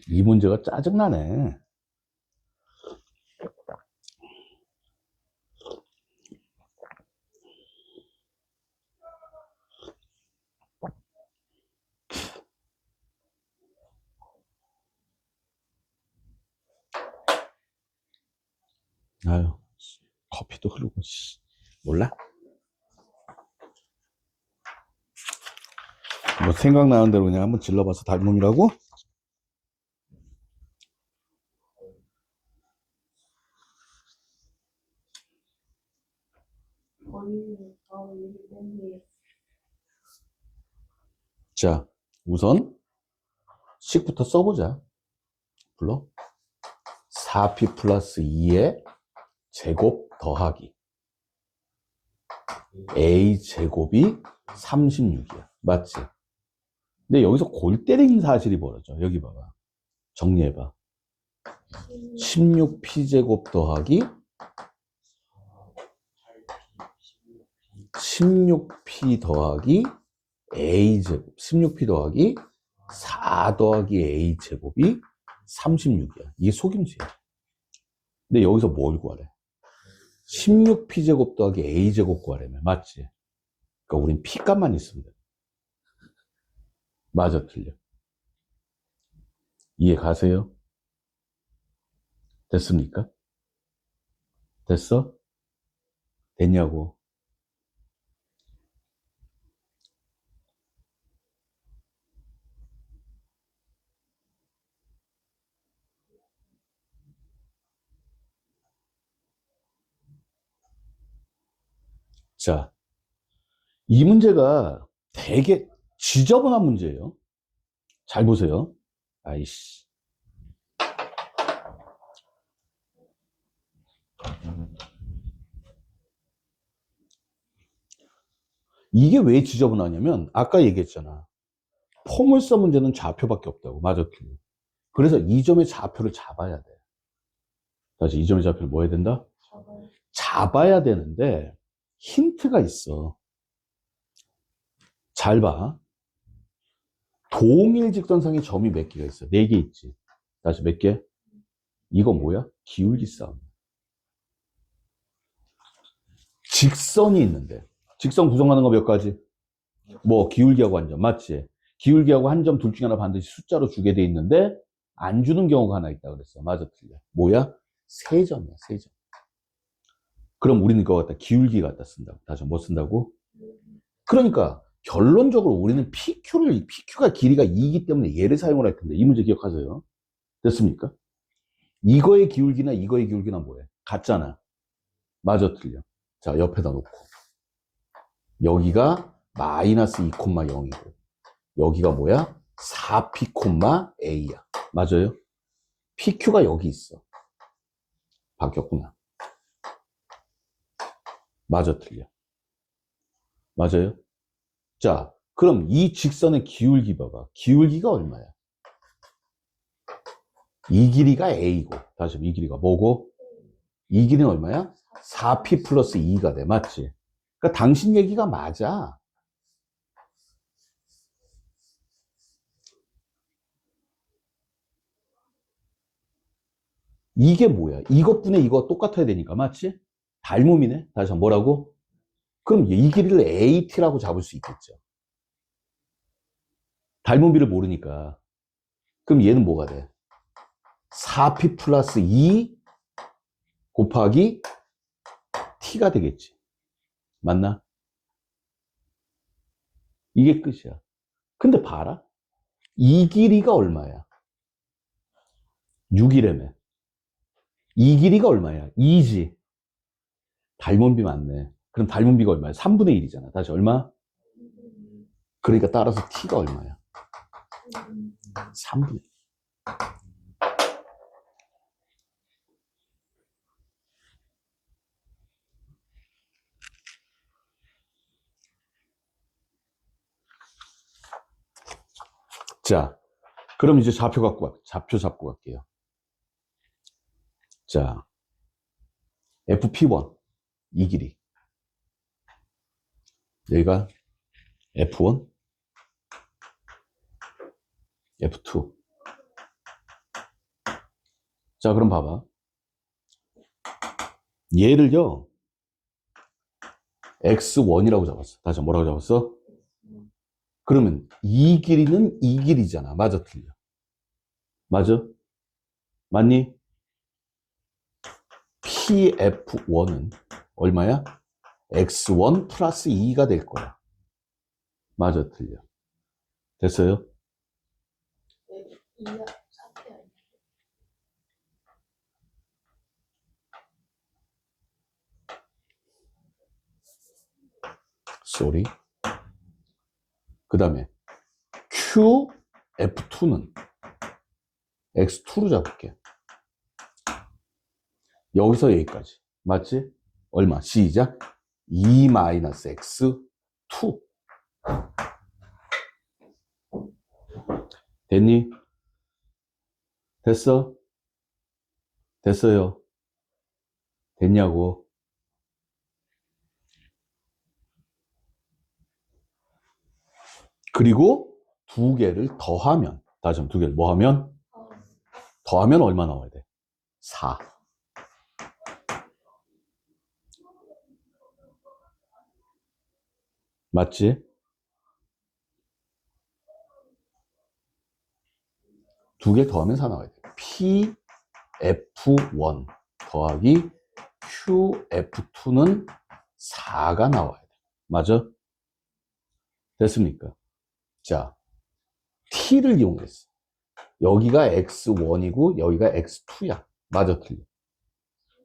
이 문제가 짜증나네. 아유, 커피도 흐르고, 몰라? 뭐 생각나는 대로 그냥 한번 질러봐서 닮음이라고? 거의 바로 일이 때문에 자, 우선 식부터 써보자. 불러. 4p 플러스 2의 제곱 더하기 a 제곱이 36이야. 맞지? 근데 여기서 골 때리는 사실이 벌어져. 여기 봐봐. 정리해봐. 16p 제곱 더하기 16p 더하기 a 제곱. 16p 더하기 4 더하기 a 제곱이 36이야. 이게 속임수야. 근데 여기서 뭘 구하래? 16p 제곱 더하기 a 제곱 구하려면 맞지? 그러니까 우린 p 값만 있으면 돼. 맞아, 틀려. 이해 가세요? 됐습니까? 됐어? 됐냐고. 자, 이 문제가 되게 지저분한 문제예요. 잘 보세요. 아이씨. 이게 왜 지저분하냐면 아까 얘기했잖아. 포물선 문제는 좌표밖에 없다고. 맞아, 틀려. 그래서 이 점의 좌표를 잡아야 돼. 다시 이 점의 좌표를 뭐 해야 된다? 저거 잡아야 되는데 힌트가 있어. 잘 봐. 동일 직선상에 점이 몇 개가 있어? 4개 있지. 다시 몇 개? 이거 뭐야? 기울기 싸움. 직선이 있는데 직선 구성하는 거 몇 가지? 뭐 기울기하고 한 점, 맞지? 기울기하고 한 점 둘 중에 하나 반드시 숫자로 주게 돼 있는데 안 주는 경우가 하나 있다 그랬어. 맞아, 틀려? 뭐야? 세 점이야, 세 점. 그럼 우리는 그거 갖다 기울기 갖다 쓴다고. 다시 뭐 쓴다고? 그러니까 결론적으로 우리는 PQ가 길이가 2이기 때문에 얘를 사용을 할 텐데 이 문제 기억하세요. 됐습니까? 이거의 기울기나 이거의 기울기나 뭐해? 같잖아. 맞아, 틀려? 자, 옆에다 놓고 여기가 마이너스 2,0이고 여기가 뭐야? 4p, a야. 맞아요? PQ가 여기 있어. 바뀌었구나. 맞아, 틀려? 맞아요? 자, 그럼 이 직선의 기울기 봐봐. 기울기가 얼마야? 이 길이가 a고, 다시 이 길이가 뭐고? 이 길이는 얼마야? 4p 플러스 2가 돼. 맞지? 그러니까 당신 얘기가 맞아. 이게 뭐야? 이것분에 이거 똑같아야 되니까. 맞지? 닮음이네. 다시 한번 뭐라고? 그럼 이 길이를 AT라고 잡을 수 있겠죠. 닮음비를 모르니까. 그럼 얘는 뭐가 돼? 4p 플러스 2 곱하기 t가 되겠지. 맞나? 이게 끝이야. 근데 봐라. 이 길이가 얼마야? 6이라며. 이 길이가 얼마야? 2지. 닮은비 맞네. 그럼 닮은비가 얼마야? 3분의 1이잖아. 다시 얼마? 그러니까 따라서 t가 얼마야? 3분의 1. 자, 그럼 이제 좌표 잡고 갈게요. 자, FP1, 이 길이. 여기가 F1, F2. 자, 그럼 봐봐. 얘를요, X1이라고 잡았어. 다시 뭐라고 잡았어? 그러면 이 길이는 이 길이잖아. 맞아, 틀려? 맞아? 맞니? PF1은 얼마야? X1 플러스 2가 될 거야. 맞아, 틀려? 됐어요? 이야 사태 아니야? sorry. 그 다음에 QF2는 X2로 잡을게. 여기서 여기까지. 맞지? 얼마? 시작. 2-X2. 됐니? 됐어? 됐어요? 됐냐고? 그리고 두 개를 더하면, 다시 한번 두 개를 뭐 하면? 더하면 얼마 나와야 돼? 4. 맞지? 두 개 더하면 4 나와야 돼. PF1 더하기 QF2는 4가 나와야 돼. 맞아? 됐습니까? 자, t를 이용했어. 여기가 x1이고 여기가 x2야. 맞아, 틀려.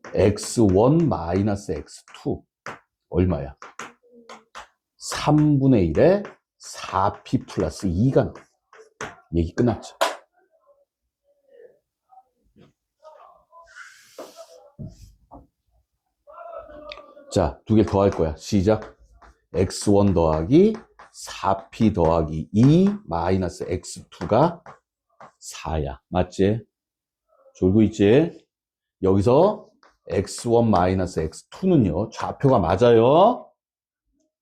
x1 마이너스 x2 얼마야? 3분의 1에 4p 플러스 2가 나와. 얘기 끝났죠. 자, 두 개 더 할 거야. 시작. x1 더하기 4p 더하기 2 마이너스 x2가 4야. 맞지? 졸고 있지? 여기서 x1 마이너스 x2는요. 좌표가 맞아요.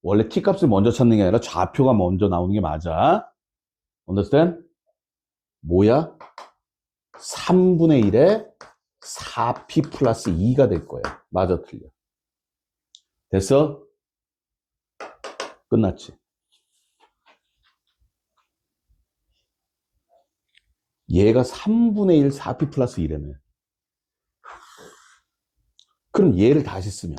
원래 t값을 먼저 찾는 게 아니라 좌표가 먼저 나오는 게 맞아. understand? 뭐야? 3분의 1에 4p 플러스 2가 될 거야. 맞아, 틀려. 됐어? 끝났지? 얘가 3분의 1 4p 플러스 2라며. 그럼 얘를 다시 쓰면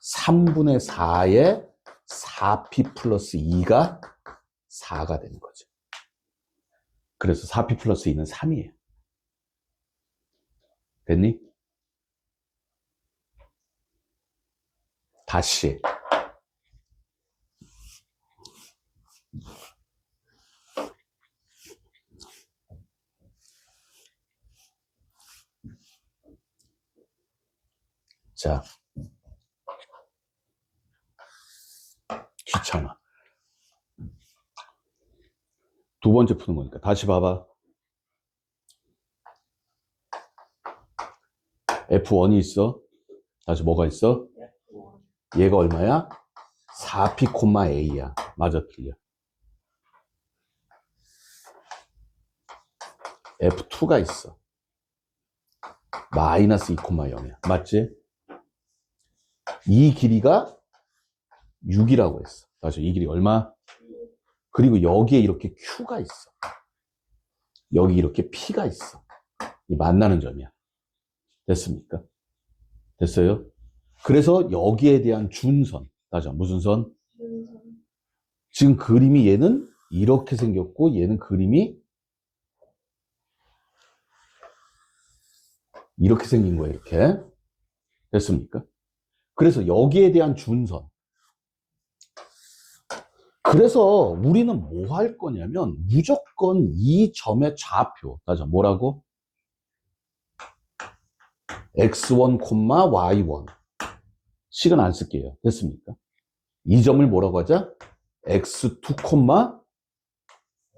3분의 4에 4p 플러스 2가 4가 되는 거죠. 그래서 4p 플러스 2는 3이에요. 됐니? 다시. 자. 귀찮아. 두 번째 푸는 거니까. 다시 봐봐. F1이 있어. 다시 뭐가 있어? 얘가 얼마야? 4p, A야. 맞아, 틀려. F2가 있어. 마이너스 2, 0이야. 맞지? 이 길이가 6이라고 했어. 다시 이 길이 얼마? 그리고 여기에 이렇게 Q가 있어. 여기 이렇게 P가 있어. 이 만나는 점이야. 됐습니까? 됐어요? 그래서 여기에 대한 준선. 다시 무슨 선? 지금 그림이 얘는 이렇게 생겼고 얘는 그림이 이렇게 생긴 거예요. 이렇게. 됐습니까? 그래서 여기에 대한 준선. 그래서 우리는 뭐 할 거냐면 무조건 이 점의 좌표. 다시 뭐라고? x1, y1. 식은 안 쓸게요. 됐습니까? 이 점을 뭐라고 하자? x2,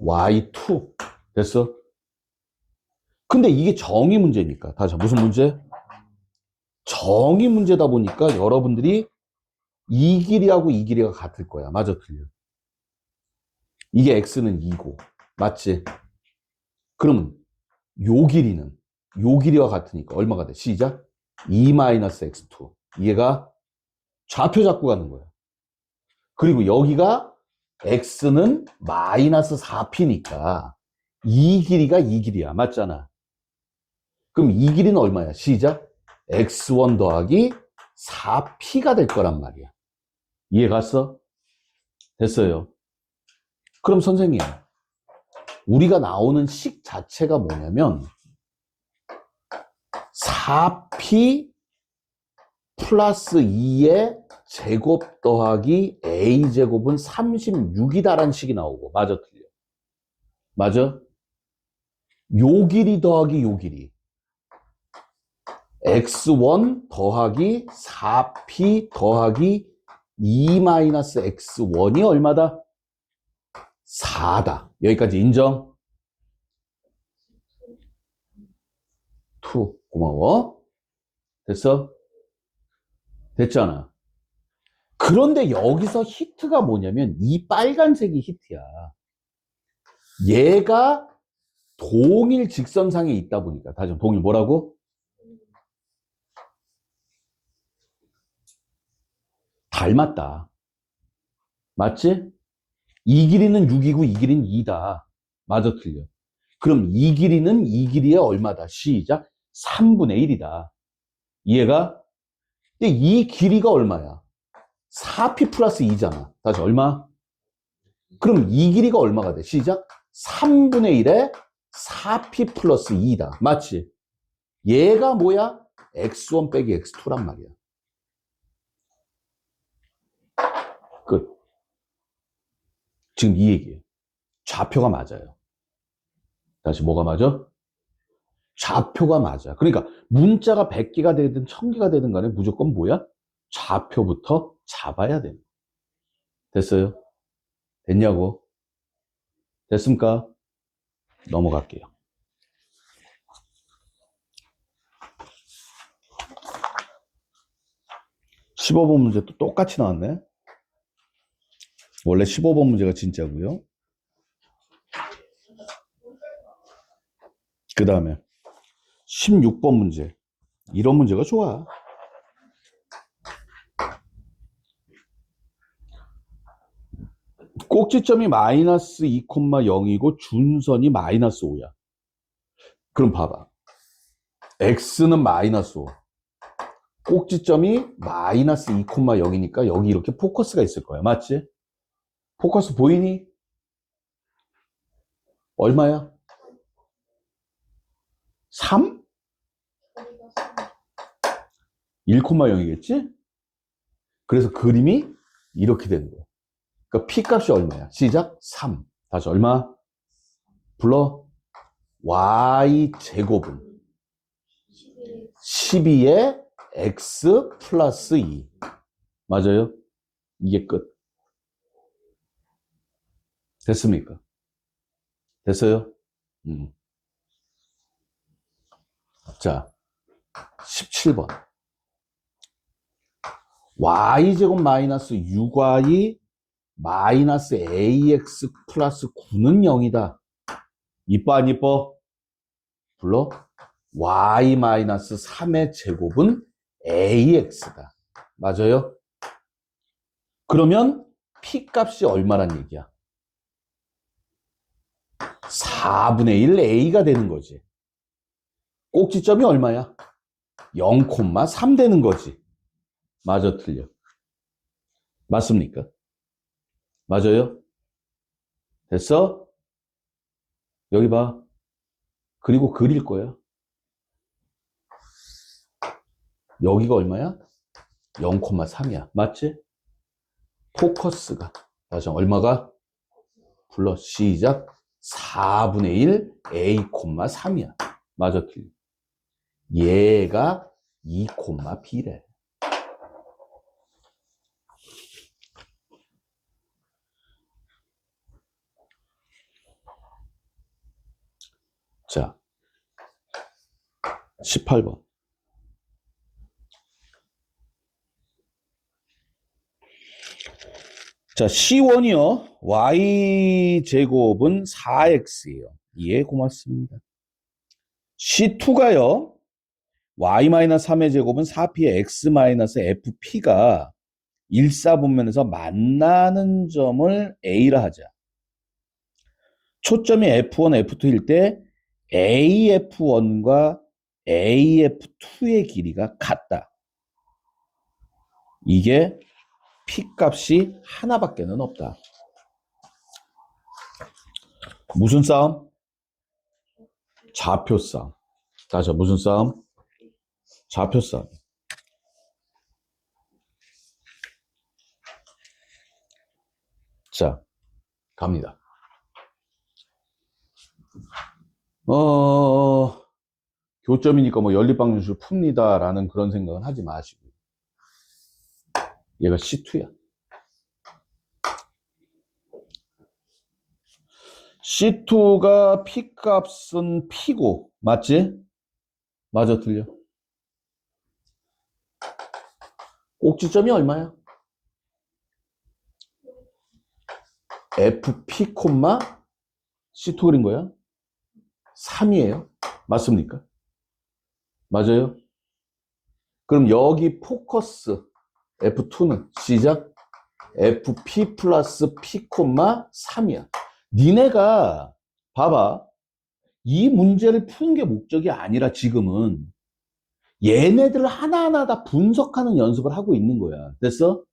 y2. 됐어? 근데 이게 정의 문제니까. 다시 무슨 문제? 정의 문제다 보니까 여러분들이 이 길이하고 이 길이가 같을 거야. 맞아, 틀려. 이게 x는 2고. 맞지? 그러면 요 길이는 요 길이와 같으니까 얼마가 돼? 시작. 2-x2. 얘가 좌표 잡고 가는 거야. 그리고 여기가 x는 마이너스 4p니까 이 길이가 이 길이야. 맞잖아. 그럼 이 길이는 얼마야? 시작. x1 더하기 4p가 될 거란 말이야. 이해 갔어? 됐어요. 그럼 선생님, 우리가 나오는 식 자체가 뭐냐면 4p 플러스 2의 제곱 더하기 a제곱은 36이다라는 식이 나오고. 맞아, 틀려? 맞아? 요 길이 더하기 요 길이 x1 더하기 4p 더하기 2-x1이 얼마다? 4다. 여기까지 인정? 2. 고마워. 됐어? 됐잖아. 그런데 여기서 히트가 뭐냐면 이 빨간색이 히트야. 얘가 동일 직선상에 있다 보니까. 다시 동일 뭐라고? 닮았다. 맞지? 이 길이는 6이고 이 길이는 2다. 맞아, 틀려. 그럼 이 길이는 이 길이의 얼마다? 시작. 3분의 1이다. 이해가? 근데 이 길이가 얼마야? 4p 플러스 2잖아. 다시 얼마? 그럼 이 길이가 얼마가 돼? 시작. 3분의 1에 4p 플러스 2다. 맞지? 얘가 뭐야? x1 빼기 x2란 말이야. 끝. 지금 이 얘기예요. 좌표가 맞아요. 다시 뭐가 맞아? 좌표가 맞아. 그러니까 문자가 100개가 되든 1000개가 되든 간에 무조건 뭐야? 좌표부터 잡아야 돼. 됐어요? 됐냐고? 됐습니까? 넘어갈게요. 15번 문제 또 똑같이 나왔네. 원래 15번 문제가 진짜고요. 그 다음에 16번 문제. 이런 문제가 좋아. 꼭지점이 마이너스 2,0이고 준선이 마이너스 5야. 그럼 봐봐. x는 마이너스 5. 꼭지점이 마이너스 2,0이니까 여기 이렇게 포커스가 있을 거야. 맞지? 포커스 보이니? 얼마야? 3? 1,0이겠지? 그래서 그림이 이렇게 되는 거야. 그러니까 p 값이 얼마야? 시작. 3. 다시 얼마? 불러. y 제곱은 12에 x 플러스 2. 맞아요? 이게 끝. 됐습니까? 됐어요? 자, 17번. y제곱 마이너스 6y 마이너스 ax 플러스 9는 0이다. 이뻐 안 이뻐? 불러. y 마이너스 3의 제곱은 ax다. 맞아요? 그러면 p 값이 얼마란 얘기야? 4분의 1 a가 되는 거지. 꼭지점이 얼마야? 0,3 되는 거지. 맞아, 틀려? 맞습니까? 맞아요? 됐어? 여기 봐. 그리고 그릴 거야. 여기가 얼마야? 0,3이야. 맞지? 포커스가. 다시 얼마가? 불러. 시작. 4분의 1 a,3이야. 맞아, 틀려? 얘가 2,b래. 자, 18번. 자, C1이요. y제곱은 4x예요. 예, 고맙습니다. C2가요. y-3의 제곱은 4p의 x-fp가 일사분면에서 만나는 점을 A라 하자. 초점이 F1, F2일 때 AF1과 AF2의 길이가 같다. 이게 P 값이 하나밖에는 없다. 무슨 싸움? 좌표 싸움. 다시 무슨 싸움? 좌표 싸움. 자, 갑니다. 교점이니까 뭐 연립방정식을 풉니다라는 그런 생각은 하지 마시고. 얘가 C2야. C2가 P 값은 P고, 맞지? 맞아, 틀려? 꼭지점이 얼마야? FP, C2 그린 거야? 3이에요. 맞습니까? 맞아요? 그럼 여기 포커스 F2는 시작 FP 플러스 P, 3이야. 니네가 봐봐. 이 문제를 푸는 게 목적이 아니라 지금은 얘네들을 하나하나 다 분석하는 연습을 하고 있는 거야. 됐어?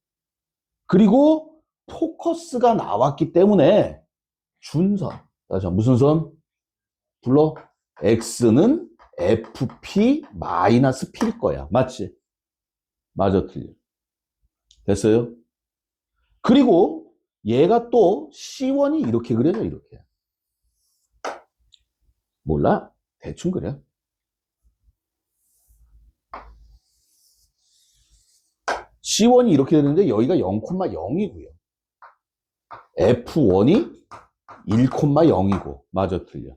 그리고 포커스가 나왔기 때문에 준선. 다시 무슨 선? 불러? X는 FP-P일 거야. 맞지? 맞아, 틀려. 됐어요? 그리고 얘가 또 C1이 이렇게 그려져, 이렇게. 몰라? 대충 그려. C1이 이렇게 되는데 여기가 0,0이고요. F1이 1,0이고. 맞아, 틀려.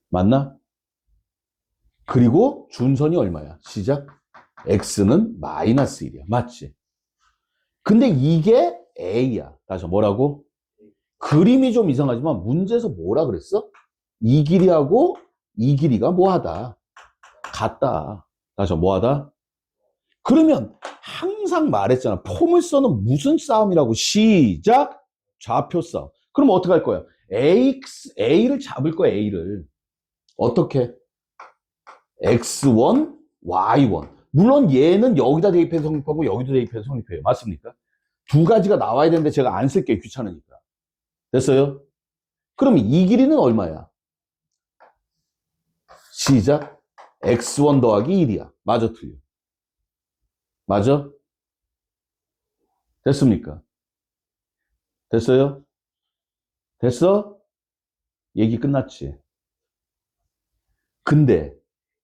맞나? 그리고 준선이 얼마야? 시작. X는 -1이야. 맞지? 근데 이게 A야. 다시 뭐라고? 그림이 좀 이상하지만 문제에서 뭐라 그랬어? 이 길이하고 이 길이가 뭐하다? 같다. 다시 뭐하다? 그러면 항상 말했잖아. 포물선은 무슨 싸움이라고? 시작. 좌표 싸움. 그럼 어떻게 할 거야? A를 잡을 거야, A를. 어떻게? X1, Y1. 물론 얘는 여기다 대입해서 성립하고 여기도 대입해서 성립해요. 맞습니까? 두 가지가 나와야 되는데 제가 안 쓸게요. 귀찮으니까. 됐어요? 그럼 이 길이는 얼마야? 시작. X1 더하기 1이야. 맞아, 틀려? 맞아? 됐습니까? 됐어요? 됐어? 얘기 끝났지? 근데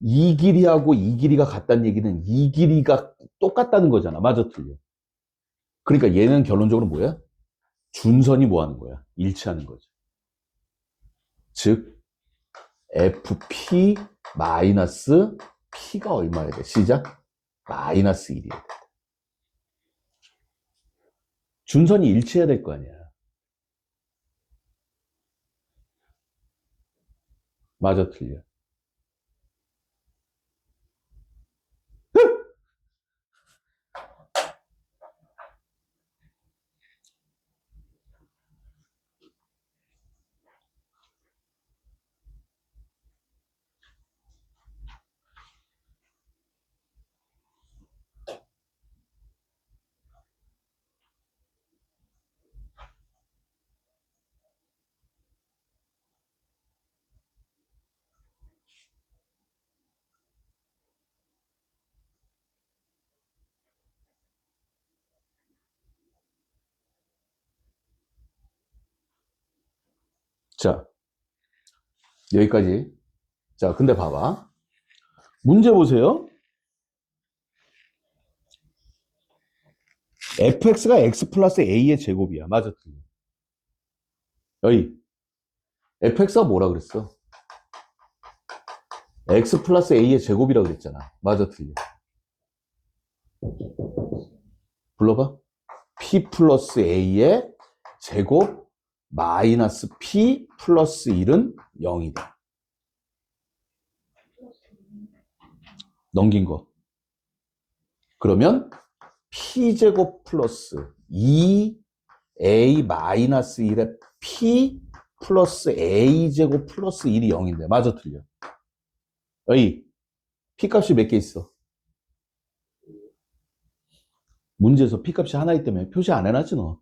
이 길이하고 이 길이가 같다는 얘기는 이 길이가 똑같다는 거잖아. 맞아, 틀려? 그러니까 얘는 결론적으로 뭐야? 준선이 뭐 하는 거야? 일치하는 거지. 즉, FP-P가 얼마야 돼? 시작. -1이야 돼. 준선이 일치해야 될 거 아니야. 맞아, 틀려? 자, 여기까지. 자, 근데 봐봐. 문제 보세요. fx가 x 플러스 a의 제곱이야. 맞아, 틀려? 여기 fx가 뭐라 그랬어? x 플러스 a의 제곱이라고 그랬잖아. 맞아, 틀려? 불러봐. p 플러스 a의 제곱 마이너스 p 플러스 1은 0이다. 넘긴 거. 그러면 p제곱 플러스 2a 마이너스 1의 p 플러스 a제곱 플러스 1이 0인데 맞아, 틀려? 여기 p값이 몇 개 있어? 문제에서 p값이 하나이기 때문에 표시 안 해놨지 너.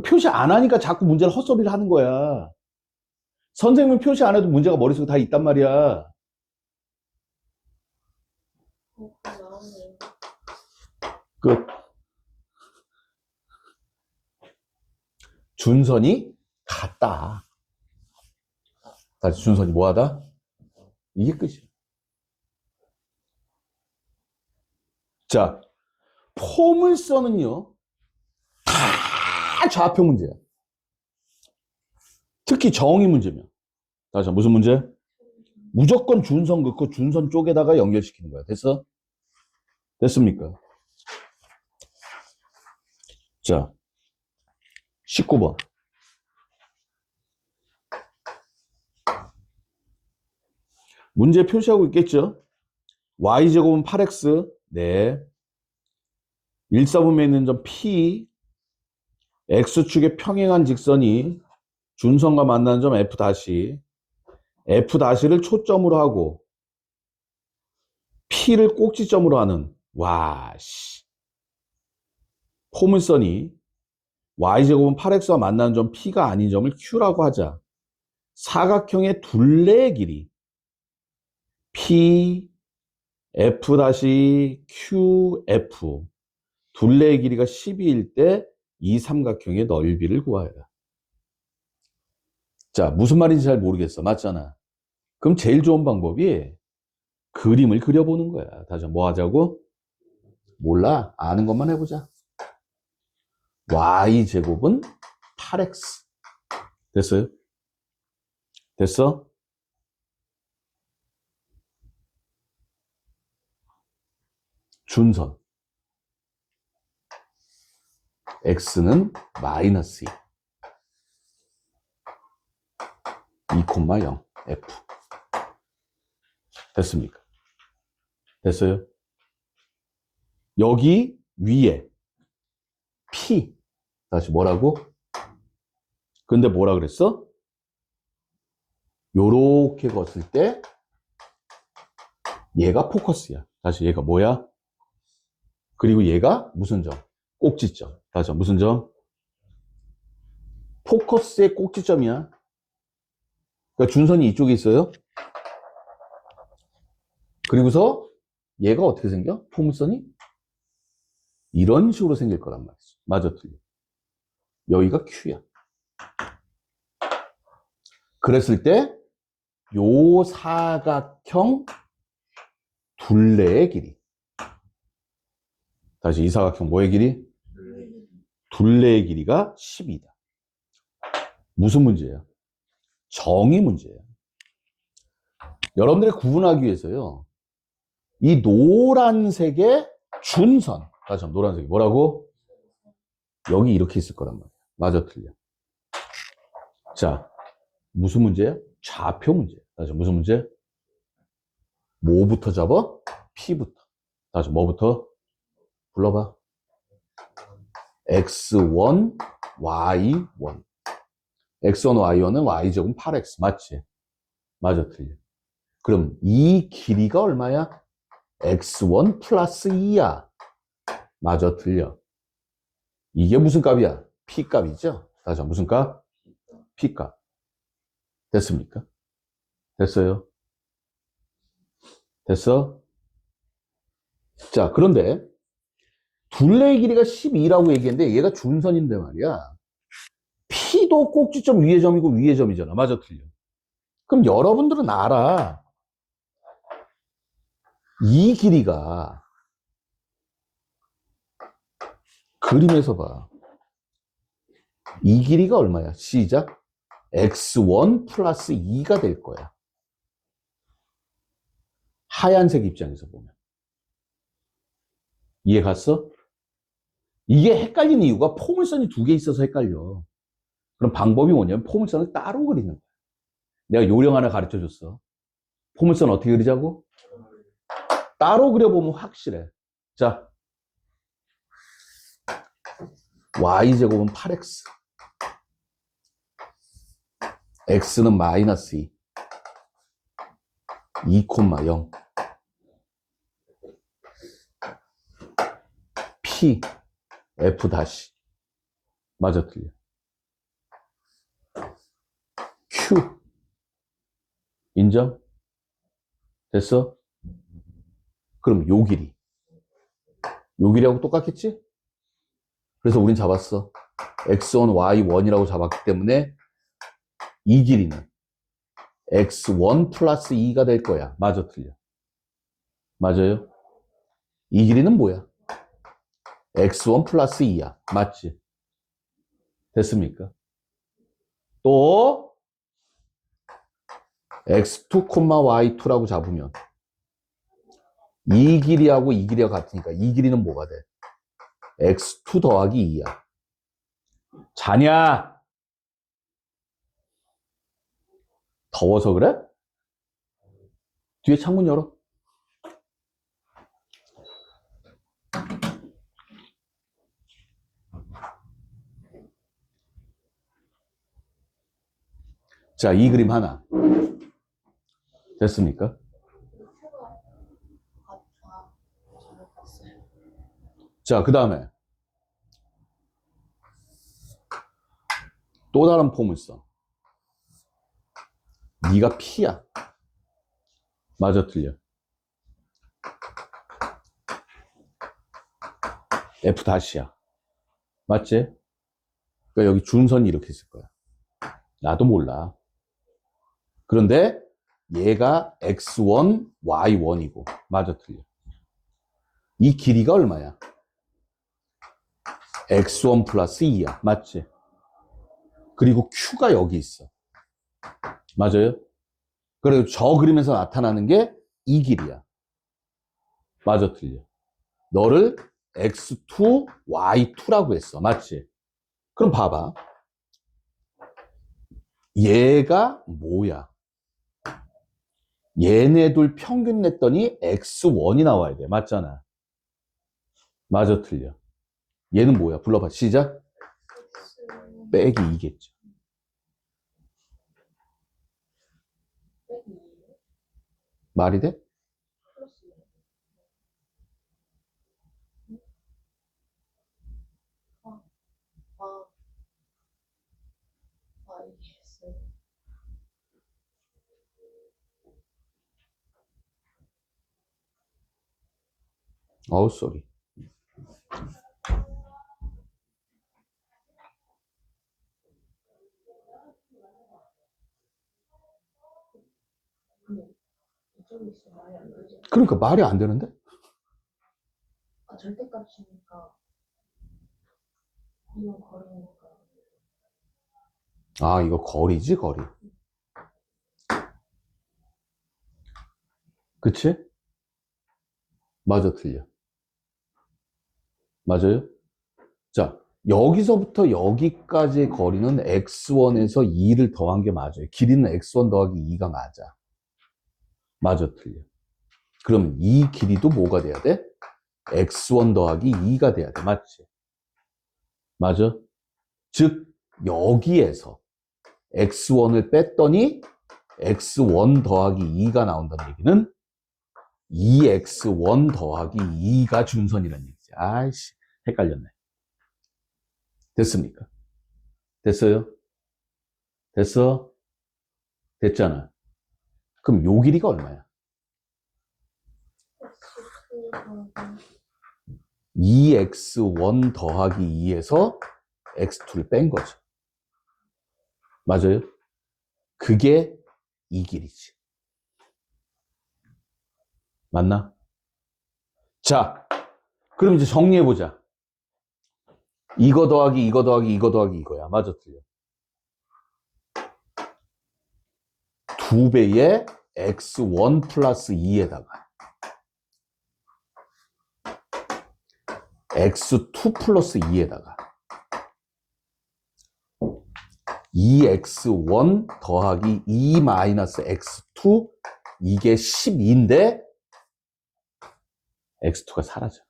표시 안 하니까 자꾸 문제를 헛소리를 하는 거야. 선생님은 표시 안 해도 문제가 머릿속에 다 있단 말이야. 나오네요. 끝. 준선이 같다. 다시 준선이 뭐하다? 이게 끝이야. 자, 포물선은요 다 좌표 문제야. 특히 정의 문제면. 다시 무슨 문제? 무조건 준선 긋고 준선 쪽에다가 연결시키는 거야. 됐어? 됐습니까? 자, 19번. 문제 표시하고 있겠죠? y제곱은 8x. 네. 1사분면에 있는 점 P. x축에 평행한 직선이 준선과 만나는 점 F'. F''를 초점으로 하고 P를 꼭지점으로 하는, 와, 씨. 포물선이 y제곱은 8x와 만나는 점 P가 아닌 점을 Q라고 하자. 사각형의 둘레의 길이 P, F-Q, F. 둘레의 길이가 12일 때 이 삼각형의 넓이를 구하여라. 자, 무슨 말인지 잘 모르겠어. 맞잖아. 그럼 제일 좋은 방법이 그림을 그려보는 거야. 다시 뭐 하자고? 몰라. 아는 것만 해보자. y제곱은 8x. 됐어요? 됐어? 준선. x는 마이너스 2. 2,0 f. 됐습니까? 됐어요? 여기 위에 p. 다시 뭐라고? 근데 뭐라 그랬어? 요렇게 걷을 때 얘가 포커스야. 다시 얘가 뭐야? 그리고 얘가 무슨 점? 꼭지점. 다시 무슨 점? 포커스의 꼭지점이야. 그러니까 준선이 이쪽에 있어요. 그리고서 얘가 어떻게 생겨? 포물선이 이런 식으로 생길 거란 말이지. 맞아, 틀려. 여기가 Q야. 그랬을 때 요 사각형 둘레의 길이. 다시 이 사각형 뭐의 길이? 둘레의 길이가 12다. 무슨 문제야? 정의 문제야. 여러분들이 구분하기 위해서요. 이 노란색의 준선. 다시 한번 노란색이 뭐라고? 여기 이렇게 있을 거란 말이야. 맞아, 틀려. 자, 무슨 문제야? 좌표 문제야. 다시 무슨 문제? 뭐부터 잡아? P부터. 다시 뭐부터? 불러봐. X1, Y1. X1, Y1은 Y제곱은 8X. 맞지? 맞아, 틀려. 그럼 이 길이가 얼마야? X1 플러스 2야. 맞아, 틀려. 이게 무슨 값이야? P 값이죠? 다시 한번 무슨 값? P 값. 됐습니까? 됐어요? 됐어? 자, 그런데 둘레의 길이가 12라고 얘기했는데 얘가 준선인데 말이야. P도 꼭지점 위의 점이고 위의 점이잖아. 맞아, 틀려. 그럼 여러분들은 알아. 이 길이가 그림에서 봐. 이 길이가 얼마야? 시작. X1 플러스 2가 될 거야. 하얀색 입장에서 보면. 이해 갔어? 이게 헷갈리는 이유가 포물선이 두 개 있어서 헷갈려. 그럼 방법이 뭐냐면 포물선을 따로 그리는 거야. 내가 요령 하나 가르쳐 줬어. 포물선 어떻게 그리자고? 따로 그려보면 확실해. 자, y제곱은 8x. x는 마이너스 2. 2,0. p, f 다시. 맞아, 틀려. q. 인정? 됐어? 그럼 요 길이. 요 길이하고 똑같겠지? 그래서 우린 잡았어. x1, y1이라고 잡았기 때문에 이 길이는 x1 플러스 2가 될 거야. 맞아, 틀려. 맞아요? 이 길이는 뭐야? x1 플러스 2야. 맞지? 됐습니까? 또 x2, y2라고 잡으면 이 길이하고 이 길이가 같으니까 이 길이는 뭐가 돼? x2 더하기 2야. 자냐? 더워서 그래? 뒤에 창문 열어. 자, 이 그림 하나. 됐습니까? 자, 그 다음에 또 다른 포물선. 네가 P야. 맞아, 틀려? F 다시야. 맞지? 그러니까 여기 준선이 이렇게 있을 거야. 나도 몰라. 그런데 얘가 X1, Y1이고. 맞아, 틀려? 이 길이가 얼마야? X1 플러스 2야. 맞지? 그리고 Q가 여기 있어. 맞아요? 그리고 저 그림에서 나타나는 게 이 길이야. 맞아, 틀려? 너를 X2, Y2라고 했어. 맞지? 그럼 봐봐. 얘가 뭐야? 얘네 둘 평균 냈더니 X1이 나와야 돼. 맞잖아. 맞아, 틀려? 얘는 뭐야? 불러봐. 시작. X 빼기 2겠죠. 빼기 2 말이 돼? 플러스 2. 아, 아, 알겠어요. 어우, 쏘리. 이쪽에 있어 말이 안 되지. 그러니까 말이 안 되는데? 아, 절대값이니까 이건 거리니까. 아, 이거 거리지, 거리. 그치? 맞아, 틀려. 맞아요? 자, 여기서부터 여기까지의 거리는 X1에서 2를 더한 게 맞아요. 길이는 X1 더하기 2가 맞아. 맞아, 틀려. 그러면 이 길이도 뭐가 돼야 돼? X1 더하기 2가 돼야 돼. 맞지? 맞아? 즉, 여기에서 X1을 뺐더니 X1 더하기 2가 나온다는 얘기는 2X1 더하기 2가 준선이라는 얘기지. 아이씨, 헷갈렸네. 됐습니까? 됐어요? 됐어? 됐잖아. 그럼 요 길이가 얼마야? X2 더하기 2X1 더하기 2에서 X2를 뺀 거죠. 맞아요? 그게 이 길이지. 맞나? 자, 그럼 이제 정리해보자. 이거 더하기 이거 더하기 이거 더하기 이거야. 맞아, 틀려? 2배의 X1 플러스 2에다가 X2 플러스 2에다가 2X1 더하기 2 마이너스 X2 이게 12인데 X2가 사라져.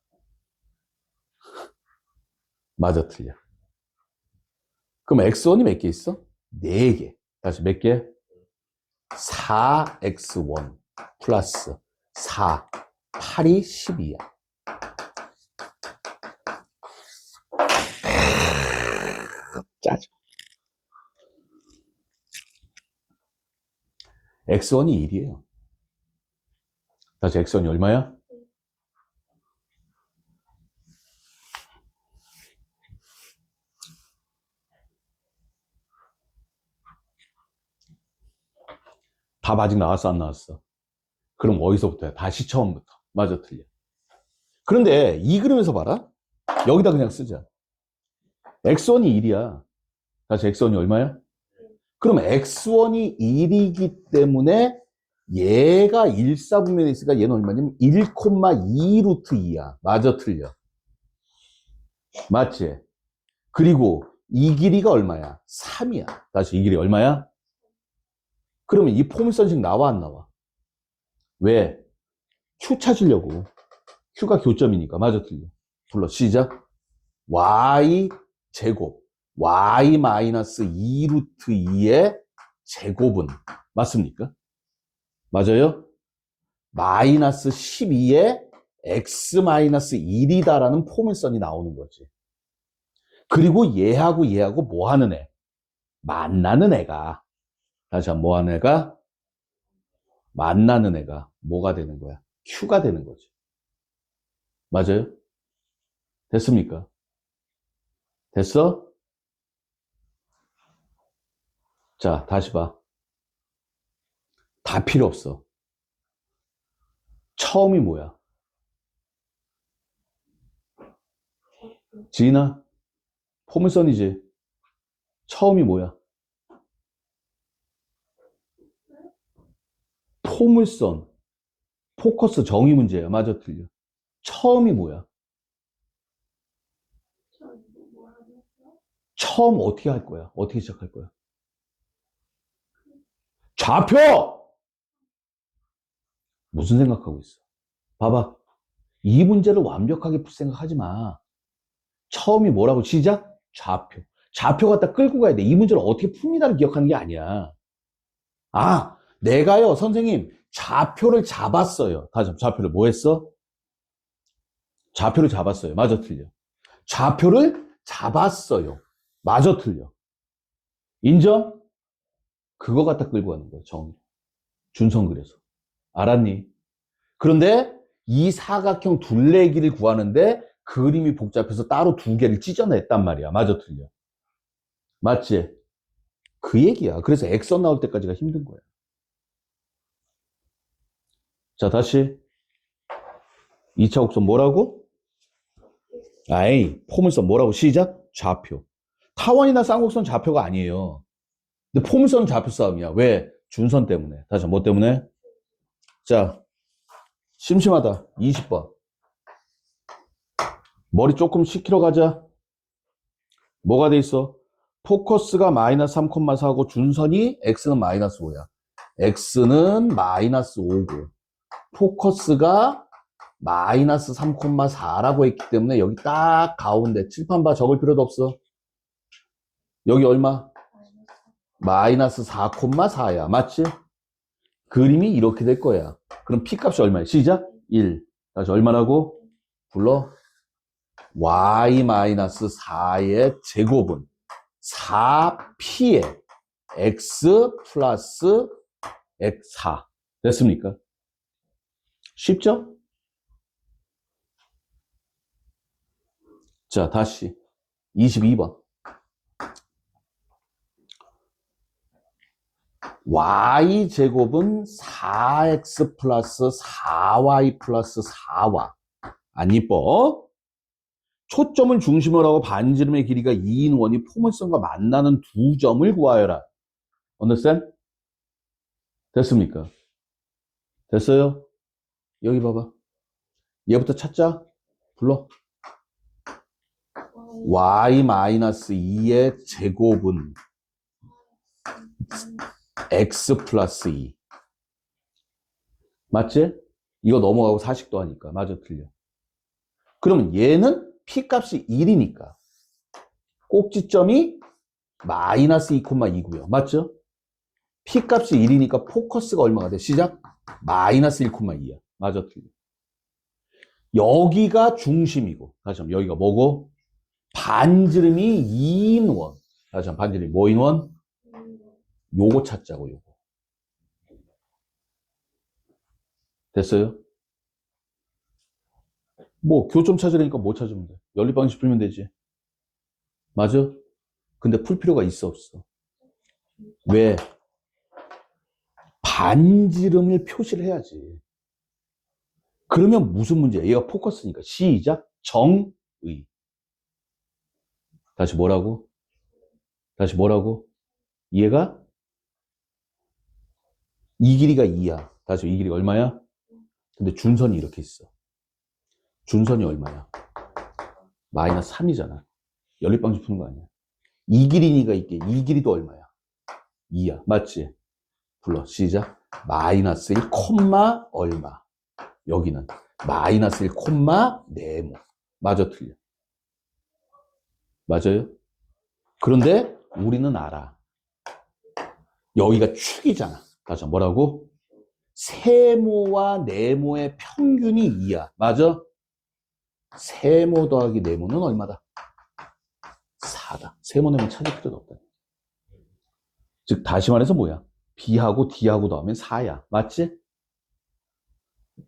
맞아, 틀려? 그럼 X1이 몇 개 있어? 4개. 다시 몇 개? 4X1 플러스 4, 8이 12야. 짜증. X1이 1이에요. 다시 X1이 얼마야? 답 아직 나왔어, 안 나왔어? 그럼 어디서부터야? 다시 처음부터. 맞아, 틀려? 그런데 이 그림에서 봐라. 여기다 그냥 쓰자. X1이 1이야. 다시 X1이 얼마야? 그럼 X1이 1이기 때문에 얘가 1사분면에 있으니까 얘는 얼마냐면 1,2 루트 2야. 맞아, 틀려? 맞지? 그리고 이 길이가 얼마야? 3이야. 다시 이 길이 얼마야? 그러면 이 포물선식 나와, 안 나와? 왜? Q 찾으려고. Q가 교점이니까. 맞아, 틀려? 불러. 시작. Y 제곱. Y 마이너스 2 루트 2의 제곱은 맞습니까? 맞아요? 마이너스 12의 x-1이다라는 포물선이 나오는 거지. 그리고 얘하고 뭐 하는 애? 만나는 애가. 다시 한번 뭐 하는 애가? 만나는 애가 뭐가 되는 거야? q가 되는 거지. 맞아요? 됐습니까? 됐어? 자, 다시 봐. 다 필요 없어. 처음이 뭐야? 지인아, 포물선이지. 처음이 뭐야? 포물선. 포커스 정의 문제야. 맞아, 틀려. 처음이 뭐야? 처음 어떻게 할 거야? 어떻게 시작할 거야? 좌표! 무슨 생각하고 있어? 봐봐. 이 문제를 완벽하게 풀 생각하지 마. 처음이 뭐라고 시작? 좌표. 좌표 갖다 끌고 가야 돼. 이 문제를 어떻게 풉니다를 기억하는 게 아니야. 아, 내가요, 선생님, 좌표를 잡았어요. 다시 한번 좌표를 뭐 했어? 좌표를 잡았어요. 맞아, 틀려. 좌표를 잡았어요. 맞아, 틀려. 인정? 그거 갖다 끌고 가는 거야, 정의. 준선 그려서. 알았니? 그런데 이 사각형 둘레길을 구하는데 그림이 복잡해서 따로 두 개를 찢어냈단 말이야. 맞아, 틀려. 맞지? 그 얘기야. 그래서 액선 나올 때까지가 힘든 거야. 자, 다시. 2차 곡선 뭐라고? 아이, 포물선 뭐라고? 시작? 좌표. 타원이나 쌍곡선 좌표가 아니에요. 근데 포물선은 좌표 싸움이야. 왜? 준선 때문에. 다시 뭐 때문에? 자, 심심하다. 20번. 머리 조금 식히러 가자. 뭐가 돼 있어? 포커스가 마이너스 3,4고 준선이 x는 마이너스 5야. x는 마이너스 5고 포커스가 마이너스 3,4라고 했기 때문에 여기 딱 가운데 칠판 봐. 적을 필요도 없어. 여기 얼마? 마이너스 4,4야. 맞지? 그림이 이렇게 될 거야. 그럼 P값이 얼마야? 시작? 1. 다시 얼마라고? 불러. y-4의 제곱은 4P의 x 플러스 x4. 됐습니까? 쉽죠? 자, 다시 22번. y제곱은 4x 플러스 4y 플러스 4와. 안 이뻐? 초점을 중심으로 하고 반지름의 길이가 2인 원이 포물선과 만나는 두 점을 구하여라. understand? 됐습니까? 됐어요? 여기 봐봐. 얘부터 찾자. 불러. y-2의 제곱은 x 플러스 2. 맞지? 이거 넘어가고 사식도 하니까. 맞아, 틀려. 그러면 얘는 P값이 1이니까 꼭지점이 마이너스 2,2고요. 맞죠? P값이 1이니까 포커스가 얼마가 돼? 시작? 마이너스 1,2야. 맞아, 틀려. 여기가 중심이고, 다시 한번 여기가 뭐고? 반지름이 2인 원. 다시 한번 반지름이 뭐인 원? 요거 찾자고, 요거. 됐어요? 뭐 교점 찾으려니까 뭐 찾으면 돼? 연립방식 풀면 되지. 맞아? 근데 풀 필요가 있어 없어? 왜? 반지름을 표시를 해야지. 그러면 무슨 문제야? 얘가 포커스니까. 시작. 정의. 다시 뭐라고? 다시 뭐라고? 얘가 이 길이가 2야. 다시 이 길이가 얼마야? 근데 준선이 이렇게 있어. 준선이 얼마야? 마이너스 3이잖아. 연립방식 푸는 거 아니야. 이 길이니까 있게. 이 길이도 얼마야? 2야. 맞지? 불러. 시작. 마이너스 1, 콤마 얼마. 여기는 마이너스 1, 콤마 네모. 맞아, 틀려. 맞아요? 그런데 우리는 알아. 여기가 축이잖아. 다시 뭐라고? 세모와 네모의 평균이 2야. 맞아? 세모 더하기 네모는 얼마다? 4다. 세모 네모 찾을 필요도 없다. 즉 다시 말해서 뭐야? B하고 D하고 더하면 4야. 맞지?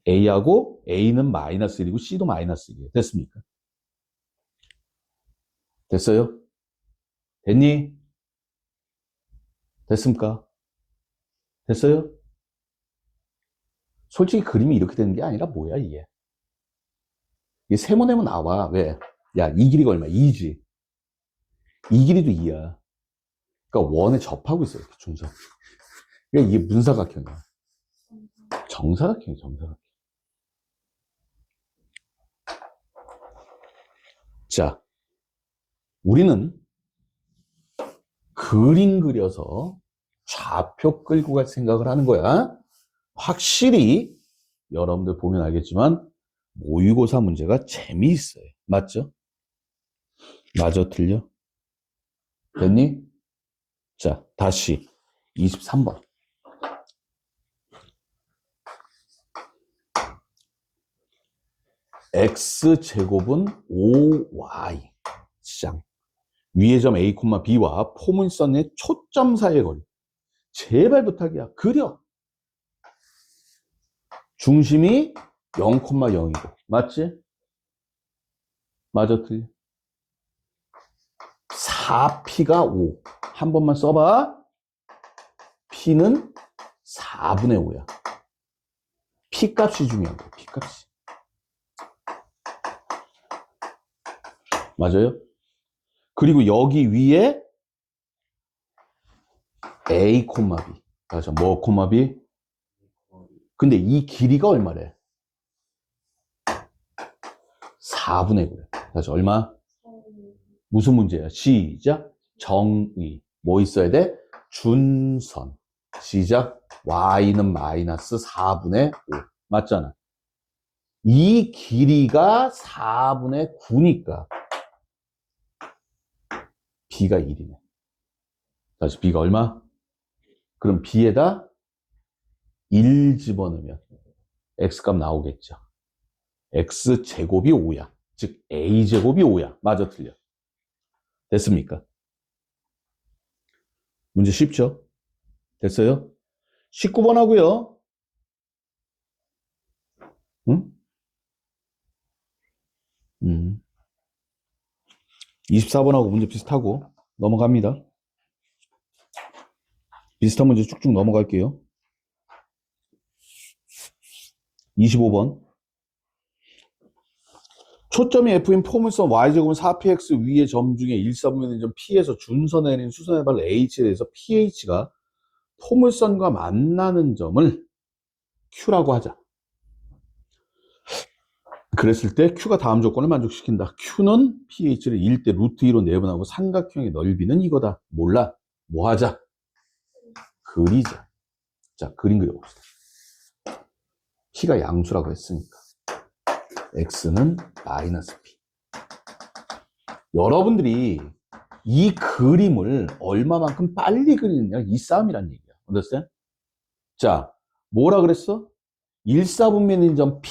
A하고 A는 마이너스 1이고 C도 마이너스 1이야. 됐습니까? 됐어요? 됐니? 됐습니까? 됐어요? 솔직히 그림이 이렇게 되는 게 아니라 뭐야 이게? 이게 세모네모 나와. 왜? 야, 이 길이가 얼마야? 2지. 이 길이도 2야. 그러니까 원에 접하고 있어, 이렇게 준선. 그러니까 이게 문사각형이야. 정사각형이야, 정사각형. 자, 우리는 그림 그려서 좌표 끌고 갈 생각을 하는 거야. 확실히 여러분들 보면 알겠지만 모의고사 문제가 재미있어요. 맞죠? 맞아, 틀려? 됐니? 자, 다시 23번. x제곱은 5y. 쌍. 위의 점 A, B와 포물선의 초점 사이의 거리. 제발 부탁이야. 그려. 중심이 0,0이고. 맞지? 맞아, 틀려? 4p가 5. 한 번만 써봐. p는 4분의 5야. p 값이 중요한 거야. p 값이. 맞아요? 그리고 여기 위에 A, B. 다시 뭐, B? 근데 이 길이가 얼마래? 4분의 9래. 다시 얼마? 무슨 문제야? 시작. 정의. 뭐 있어야 돼? 준선. 시작. y는 마이너스 4분의 5. 맞잖아. 이 길이가 4분의 9니까 b가 1이네. 다시 b가 얼마? 그럼 b에다 1 집어넣으면 x값 나오겠죠. x제곱이 5야. 즉 a제곱이 5야. 맞아, 틀려? 됐습니까? 문제 쉽죠? 됐어요? 19번 하고요. 응? 24번하고 문제 비슷하고 넘어갑니다. 비슷한 문제 쭉쭉 넘어갈게요. 25번. 초점이 F인 포물선 Y제곱은 4px 위의 점 중에 1,4분의 점 P에서 준선에 내린 수선의 발 H에 대해서 PH가 포물선과 만나는 점을 Q라고 하자. 그랬을 때 Q가 다음 조건을 만족시킨다. Q는 pH를 1대 루트 2로 내분하고 삼각형의 넓이는 이거다. 몰라. 뭐 하자? 그리자. 자, 그림 그려봅시다. P가 양수라고 했으니까 X는 마이너스 P. 여러분들이 이 그림을 얼마만큼 빨리 그리느냐 이 싸움이란 얘기야. understand? 자, 뭐라 그랬어? 1,4분면인 점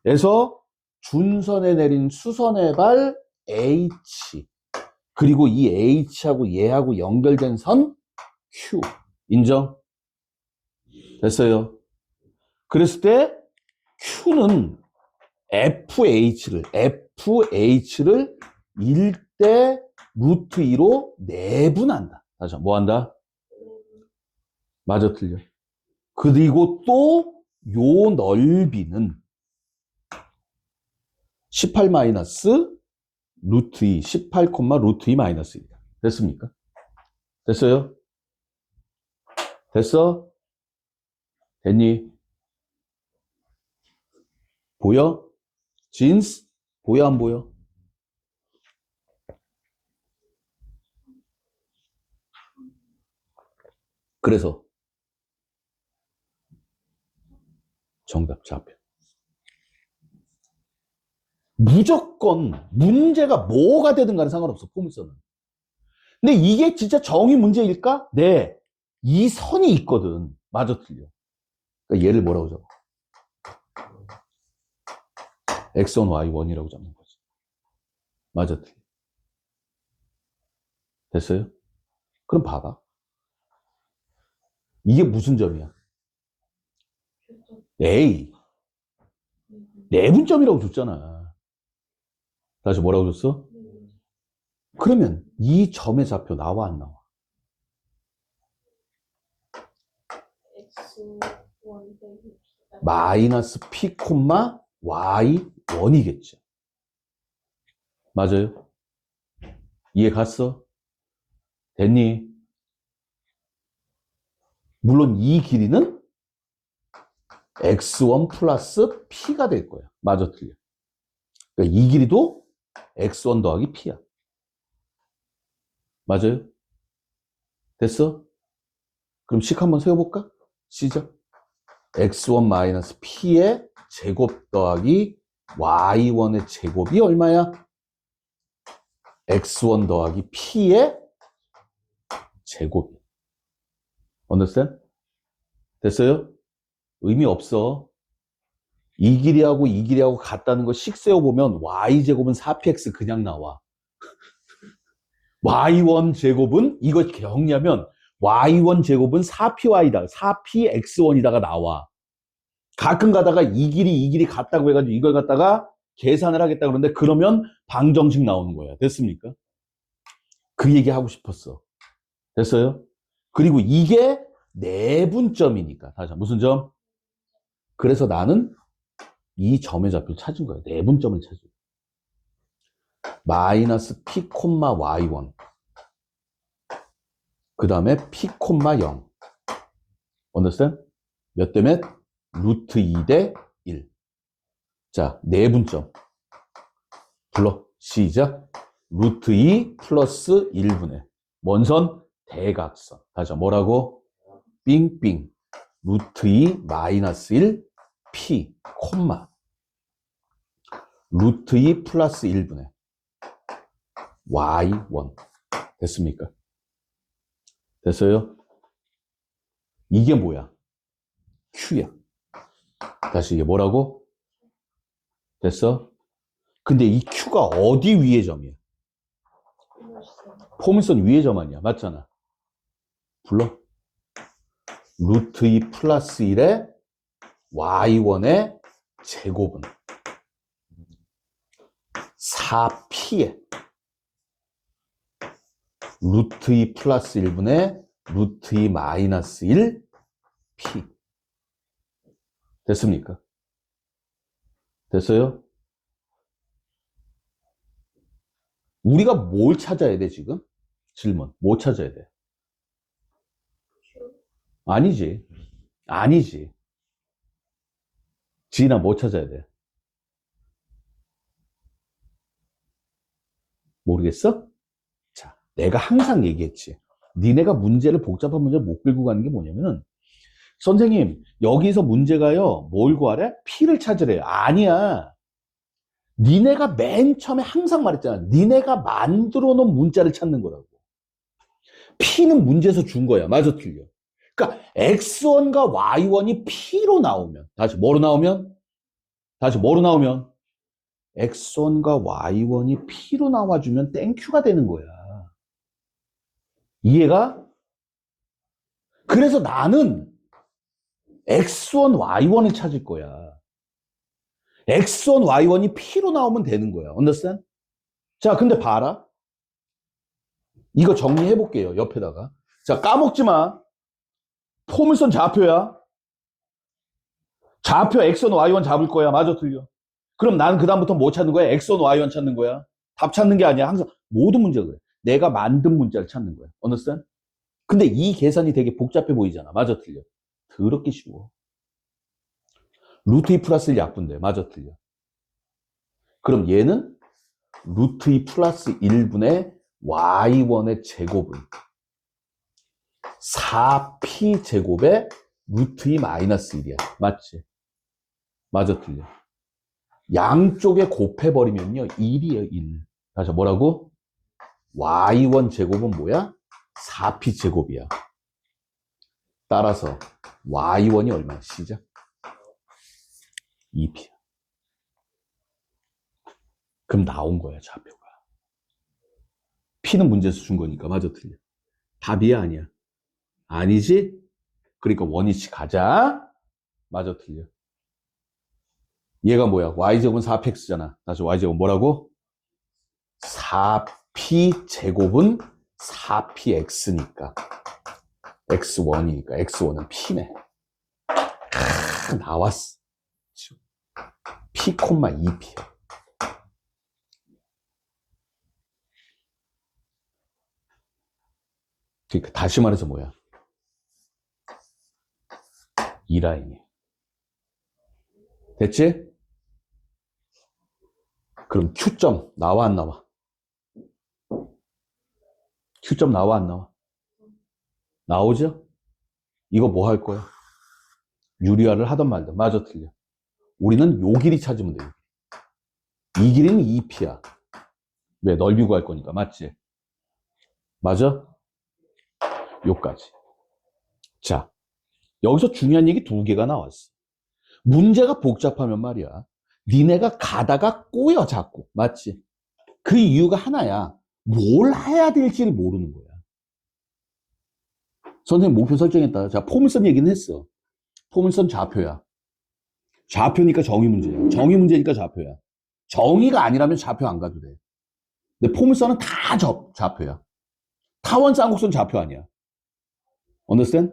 P에서 준선에 내린 수선의 발 H, 그리고 이 H하고 얘하고 연결된 선 Q. 인정? 됐어요? 그랬을 때 Q는 FH를 1대 루트 2로 내분한다. 다시 뭐 한다? 맞아, 틀려? 그리고 또 요 넓이는 18 마이너스 루트 2, 18, 루트 2 마이너스 2다. 됐습니까? 됐어요? 됐어? 됐니? 보여? 진스? 보여, 안 보여? 그래서 정답 좌표. 무조건 문제가 뭐가 되든 간에 상관없어, 포물선은. 근데 이게 진짜 정의 문제일까? 네. 이 선이 있거든. 맞아, 틀려? 그러니까 얘를 뭐라고 잡아? x1, y1이라고 잡는 거지. 맞아, 틀려. 됐어요? 그럼 봐봐. 이게 무슨 점이야? A. 내분점이라고 줬잖아. 다시 뭐라고 줬어? 그러면 이 점의 좌표 나와 안 나와? X1 마이너스 P, Y1이겠죠. 맞아요? 이해 갔어? 됐니? 물론 이 길이는 X1 플러스 P가 될 거야. 맞아, 틀려. 그러니까 이 길이도 X1 더하기 P야. 맞아요? 됐어? 그럼 식 한번 세워볼까? 시작. X1 마이너스 P의 제곱 더하기 Y1의 제곱이 얼마야? X1 더하기 P의 제곱. understand? 됐어요? 의미 없어. 이 길이하고 이 길이하고 같다는 거 식 세워보면 Y제곱은 4px 그냥 나와. Y1 제곱은 이거 정리하면 Y1 제곱은 4py다. 4px1이다가 나와. 가끔 가다가 이 길이 같다고 해가지고 이걸 갖다가 계산을 하겠다 그러는데 그러면 방정식 나오는 거야. 됐습니까? 그 얘기 하고 싶었어. 됐어요? 그리고 이게 내분점이니까. 다시 무슨 점? 그래서 나는 이 점의 좌표를 찾은 거야. 내분점을 찾은 거야. 마이너스 P, Y1. 그 다음에 P, 0. understand? 몇 대 몇? 루트 2 대 1. 자, 내분점. 불러. 시작. 루트 2 플러스 1분의. 뭔 선? 대각선. 다시 뭐라고? 삥삥. 루트 2 마이너스 1 P, 루트 2 플러스 1분의 Y1. 됐습니까? 됐어요? 이게 뭐야? Q야. 다시 이게 뭐라고? 됐어? 근데 이 Q가 어디 위의 점이야? 포물선 위의 점 아니야? 맞잖아. 불러. 루트 2 플러스 1의 Y1의 제곱은 4P에 루트 2 플러스 1분의 루트 2 마이너스 1 P. 됐습니까? 됐어요? 우리가 뭘 찾아야 돼, 지금? 질문. 뭐 찾아야 돼? 아니지. 아니지. 지인아, 뭐 찾아야 돼? 모르겠어? 자, 내가 항상 얘기했지. 니네가 문제를 복잡한 문제를 못 끌고 가는 게 뭐냐면은 선생님, 여기서 문제가요, 뭘 구하래? P를 찾으래요. 아니야. 니네가 맨 처음에 항상 말했잖아. 니네가 만들어 놓은 문자를 찾는 거라고. P는 문제에서 준 거야. 맞아, 틀려. 그러니까 X1과 Y1이 P로 나오면, 다시 뭐로 나오면? X1과 Y1이 P로 나와주면 땡큐가 되는 거야. 이해가? 그래서 나는 X1, Y1을 찾을 거야. X1, Y1이 P로 나오면 되는 거야. understand? 자, 근데 봐라. 이거 정리해 볼게요. 옆에다가. 자, 까먹지 마. 포물선 좌표야. 좌표 X1, Y1 잡을 거야. 맞아, 틀려. 그럼 나는 그다음부터 뭐 찾는 거야? X1, Y1 찾는 거야. 답 찾는 게 아니야. 항상 모든 문제가 그래. 내가 만든 문자를 찾는 거야. understand? 근데 이 계산이 되게 복잡해 보이잖아. 맞아, 틀려. 더럽게 쉬워. 루트 2 플러스 1 약분돼. 맞아, 틀려. 그럼 얘는 루트 2 플러스 1분의 Y1의 제곱은 4P 제곱에 루트 2 마이너스 1이야. 맞지? 맞아, 틀려. 양쪽에 곱해버리면요. 1이에요, 1. 다시 뭐라고? Y1 제곱은 뭐야? 4P 제곱이야. 따라서 y1이 얼마야? 시작. 2p야. 그럼 나온 거야, 좌표가. p는 문제에서 준 거니까. 맞아, 틀려. 답이야, 아니야? 아니지? 그러니까 원위치 가자. 맞아, 틀려. 얘가 뭐야? y제곱은 4px잖아. 다시 y제곱 뭐라고? 4p 제곱은 4px니까. x1이니까. x1은 p네. 나왔어. p, 2p야. 그러니까 다시 말해서 뭐야? 이 라인이. 됐지? 그럼 Q점 나와 안 나와? Q점 나와 안 나와? 나오죠? 이거 뭐 할 거야? 유리화를 하든 말든. 맞아, 틀려. 우리는 요 길이 찾으면 돼. 이 길이는 2p야. 왜? 넓이 구할 거니까. 맞지? 맞아? 요까지. 자, 여기서 중요한 얘기 두 개가 나왔어. 문제가 복잡하면 말이야. 니네가 가다가 꼬여 자꾸. 맞지? 그 이유가 하나야. 뭘 해야 될지를 모르는 거야. 선생님 목표 설정했다. 자, 포물선 얘기는 했어. 포물선 좌표야. 좌표니까 정의 문제야. 정의 문제니까 좌표야. 정의가 아니라면 좌표 안 가도 돼. 근데 포물선은 다 좌표야. 타원 쌍곡선 좌표 아니야. understand?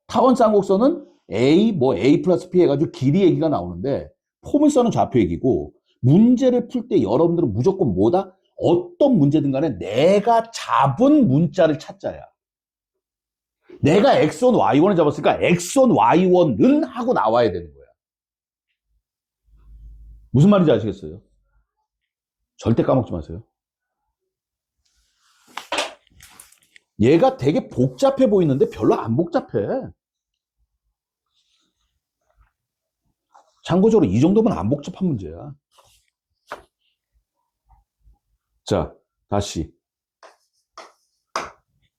타원 쌍곡선은 A 플러스 P 해가지고 길이 얘기가 나오는데 포물선은 좌표 얘기고 문제를 풀 때 여러분들은 무조건 뭐다? 어떤 문제든 간에 내가 잡은 문자를 찾자야. 내가 X1, Y1을 잡았으니까 X1, Y1은 하고 나와야 되는 거야. 무슨 말인지 아시겠어요? 절대 까먹지 마세요. 얘가 되게 복잡해 보이는데 별로 안 복잡해. 참고적으로 이 정도면 안 복잡한 문제야. 자, 다시.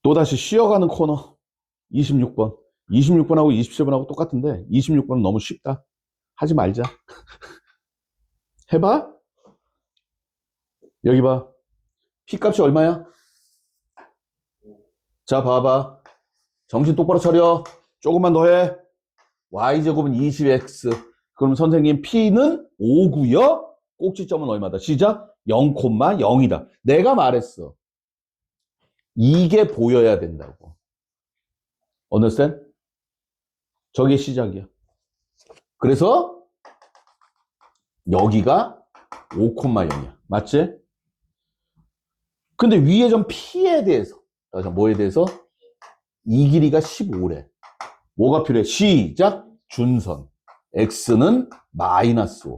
또다시 쉬어가는 코너 26번. 26번하고 27번하고 똑같은데 26번은 너무 쉽다. 하지 말자. 해봐. 여기 봐. P값이 얼마야? 자, 봐봐. 정신 똑바로 차려. 조금만 더 해. Y제곱은 20x. 그럼 선생님 P는 5고요. 꼭지점은 얼마다? 시작. 0,0이다. 내가 말했어. 이게 보여야 된다고. understand? 저게 시작이야. 그래서 여기가 5,0이야. 맞지? 근데 위에 점 P에 대해서 뭐에 대해서? 이 길이가 15래. 뭐가 필요해? 시작. 준선. X는 마이너스 5.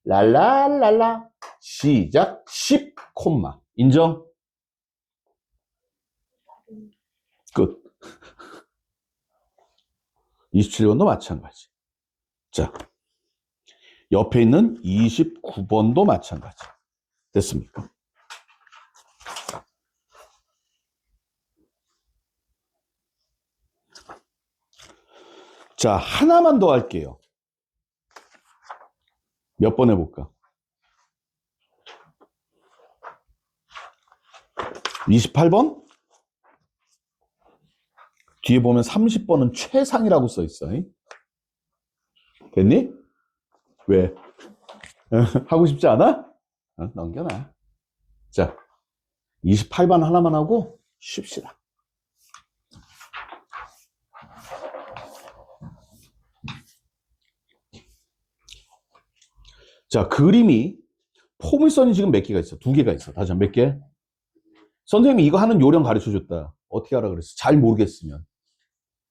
랄랄랄라. 시작. 10, 인정? 끝. 27번도 마찬가지. 자, 옆에 있는 29번도 마찬가지. 됐습니까? 자, 하나만 더 할게요. 몇 번 해볼까? 28번? 뒤에 보면 30번은 최상이라고 써 있어. 됐니? 왜? 하고 싶지 않아? 넘겨놔. 자, 28번 하나만 하고 쉽시다. 자, 그림이 포물선이 지금 몇 개가 있어? 2개가 있어. 다시 몇 개? 선생님이 이거 하는 요령 가르쳐줬다. 어떻게 하라 그랬어? 잘 모르겠으면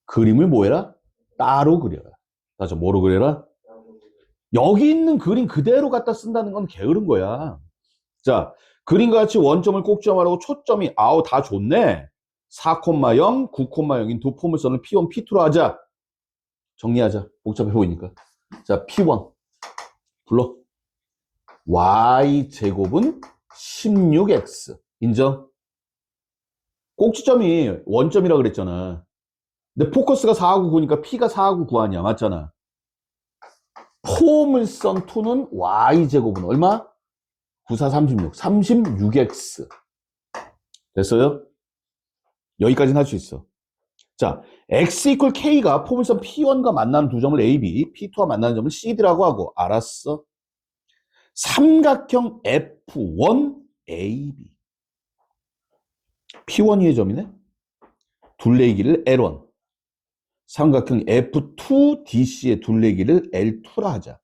그림을 뭐 해라? 따로 그려라. 다시 뭐로 그려라? 여기 있는 그림 그대로 갖다 쓴다는 건 게으른 거야. 자, 그림과 같이 원점을 꼭지점하라고 초점이 아우 다 좋네. 4,0, 9,0인 두 포물선을 P1, P2로 하자. 정리하자. 복잡해 보이니까. 자, P1 불러. Y제곱은 16X. 인정? 꼭지점이 원점이라 그랬잖아. 근데 포커스가 4하고 9니까 P가 4하고 9 아니야. 맞잖아. 포물선 2는 Y제곱은 얼마? 9, 4, 36. 36X. 됐어요? 여기까지는 할 수 있어. 자, X 이퀄 K가 포물선 P1과 만나는 두 점을 AB, P2와 만나는 점을 CD라고 하고, 알았어? 삼각형 F1, AB. P1의 점이네? 둘레길을 L1. 삼각형 F2, DC의 둘레길을 L2라 하자.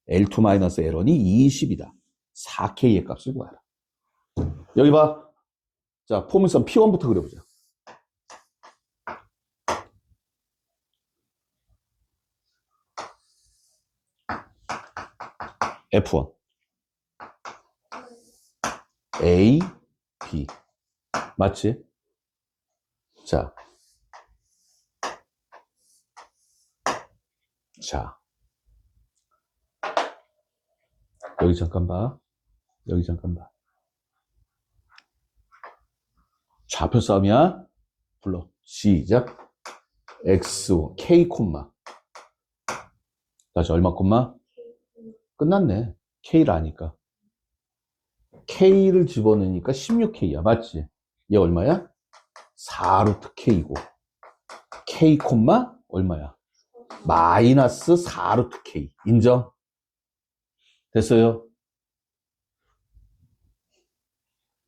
L2-L1이 20이다. 4K의 값을 구하라. 여기 봐. 자, 포물선 P1부터 그려보자. F1. A, B. 맞지? 자. 자. 여기 잠깐 봐. 여기 잠깐 봐. 좌표 싸움이야. 불러. 시작. X, K, 콤마. 다시 얼마 콤마? 끝났네. K를 아니까. K를 집어넣으니까 16K야. 맞지? 얘 얼마야? 4루트 K고. K 콤마 얼마야? 마이너스 4루트 K. 인정? 됐어요?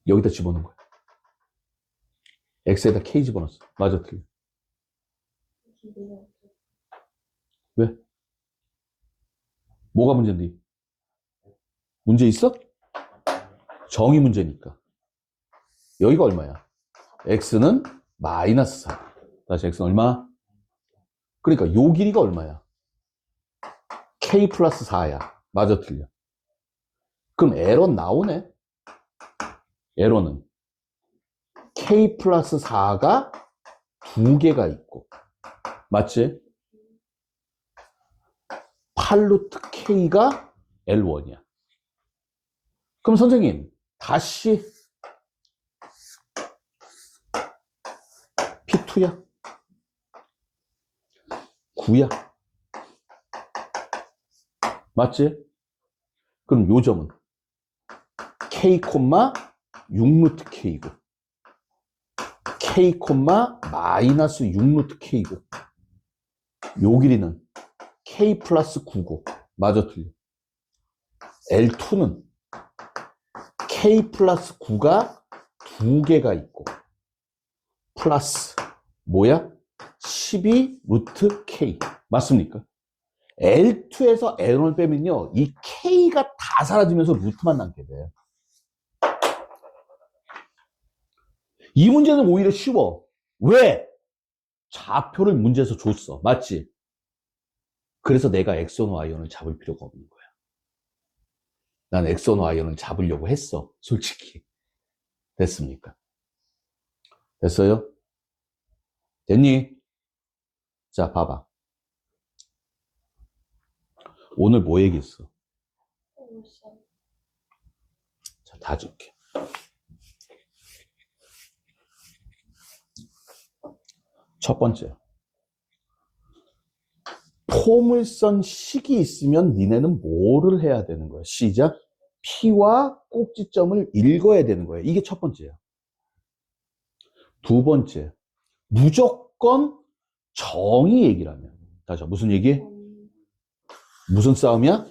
여기다 집어넣은 거야. X에다 K 집어넣었어. 맞아, 틀려. 왜? 뭐가 문제인데? 문제 있어? 정의 문제니까. 여기가 얼마야? X는 마이너스 4. 다시 X는 얼마? 그러니까 요 길이가 얼마야? K 플러스 4야. 맞아, 틀려. 그럼 에러 나오네? 에러는 K 플러스 4가 두 개가 있고. 맞지? 8루트 K가 L1이야. 그럼 선생님, 다시 P2야? 9야? 맞지? 그럼 요 점은 K, 6루트 K고 K, 마이너스 6루트 K고 요 길이는 K 플러스 9고 맞아 틀려. L2는 K 플러스 9가 두 개가 있고 플러스 뭐야? 12 루트 K 맞습니까? L2에서 L1을 빼면요 이 K가 다 사라지면서 루트만 남게 돼. 이 문제는 오히려 쉬워. 왜? 좌표를 문제에서 줬어. 맞지? 그래서 내가 X1, Y1을 잡을 필요가 없는 거야. 난 X1, Y1을 잡으려고 했어. 솔직히. 됐습니까? 됐어요? 됐니? 자, 봐봐. 오늘 뭐 얘기했어? 자, 다 줄게. 첫 번째. 포물선 식이 있으면 니네는 뭐를 해야 되는 거야? 시작. P와 꼭지점을 읽어야 되는 거야. 이게 첫 번째야. 두 번째. 무조건 정의 얘기라면. 다시 무슨 얘기? 무슨 싸움이야?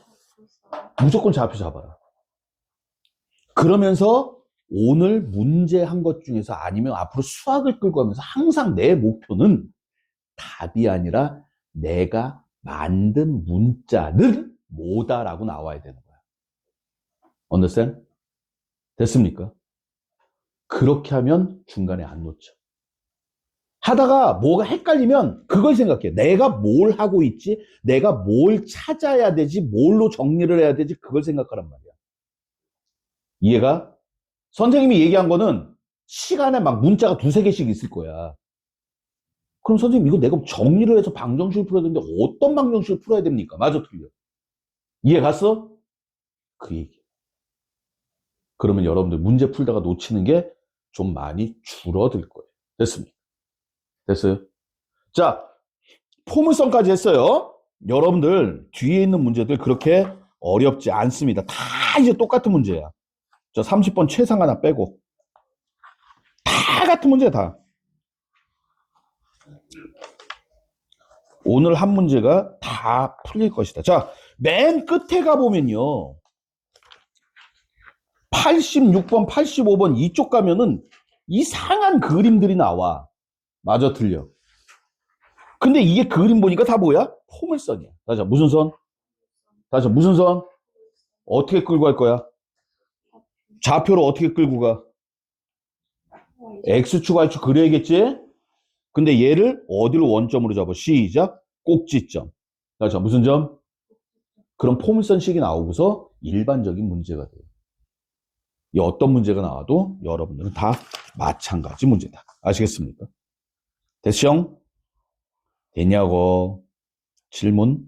무조건 좌표 잡아라. 그러면서 오늘 문제 한 것 중에서 아니면 앞으로 수학을 끌고 가면서 항상 내 목표는 답이 아니라 내가 만든 문자는 뭐다라고 나와야 되는 거야. Understand? 됐습니까? 그렇게 하면 중간에 안 놓쳐. 하다가 뭐가 헷갈리면 그걸 생각해. 내가 뭘 하고 있지? 내가 뭘 찾아야 되지? 뭘로 정리를 해야 되지? 그걸 생각하란 말이야. 이해가? 선생님이 얘기한 거는 시간에 막 문자가 두세 개씩 있을 거야. 그럼 선생님 이거 내가 정리를 해서 방정식을 풀어야 되는데 어떤 방정식을 풀어야 됩니까? 맞아, 틀려. 이해 갔어? 그 얘기. 그러면 여러분들 문제 풀다가 놓치는 게 좀 많이 줄어들 거예요. 됐습니까? 됐어요? 자, 포물선까지 했어요. 여러분들 뒤에 있는 문제들 그렇게 어렵지 않습니다. 다 이제 똑같은 문제야. 저 30번 최상 하나 빼고 다 같은 문제야 다. 오늘 한 문제가 다 풀릴 것이다. 자, 맨 끝에 가보면요. 86번, 85번 이쪽 가면은 이상한 그림들이 나와. 맞아, 틀려. 근데 이게 그림 보니까 다 뭐야? 포물선이야. 다시 무슨 선? 다시 무슨 선? 어떻게 끌고 갈 거야? 좌표로 어떻게 끌고 가? X축, Y축 그려야겠지? 근데 얘를 어디로 원점으로 잡아? 시작. 꼭지점. 자, 무슨 점? 그럼 포물선식이 나오고서 일반적인 문제가 돼요. 이 어떤 문제가 나와도 여러분들은 다 마찬가지 문제다. 아시겠습니까? 됐죠? 됐냐고. 질문?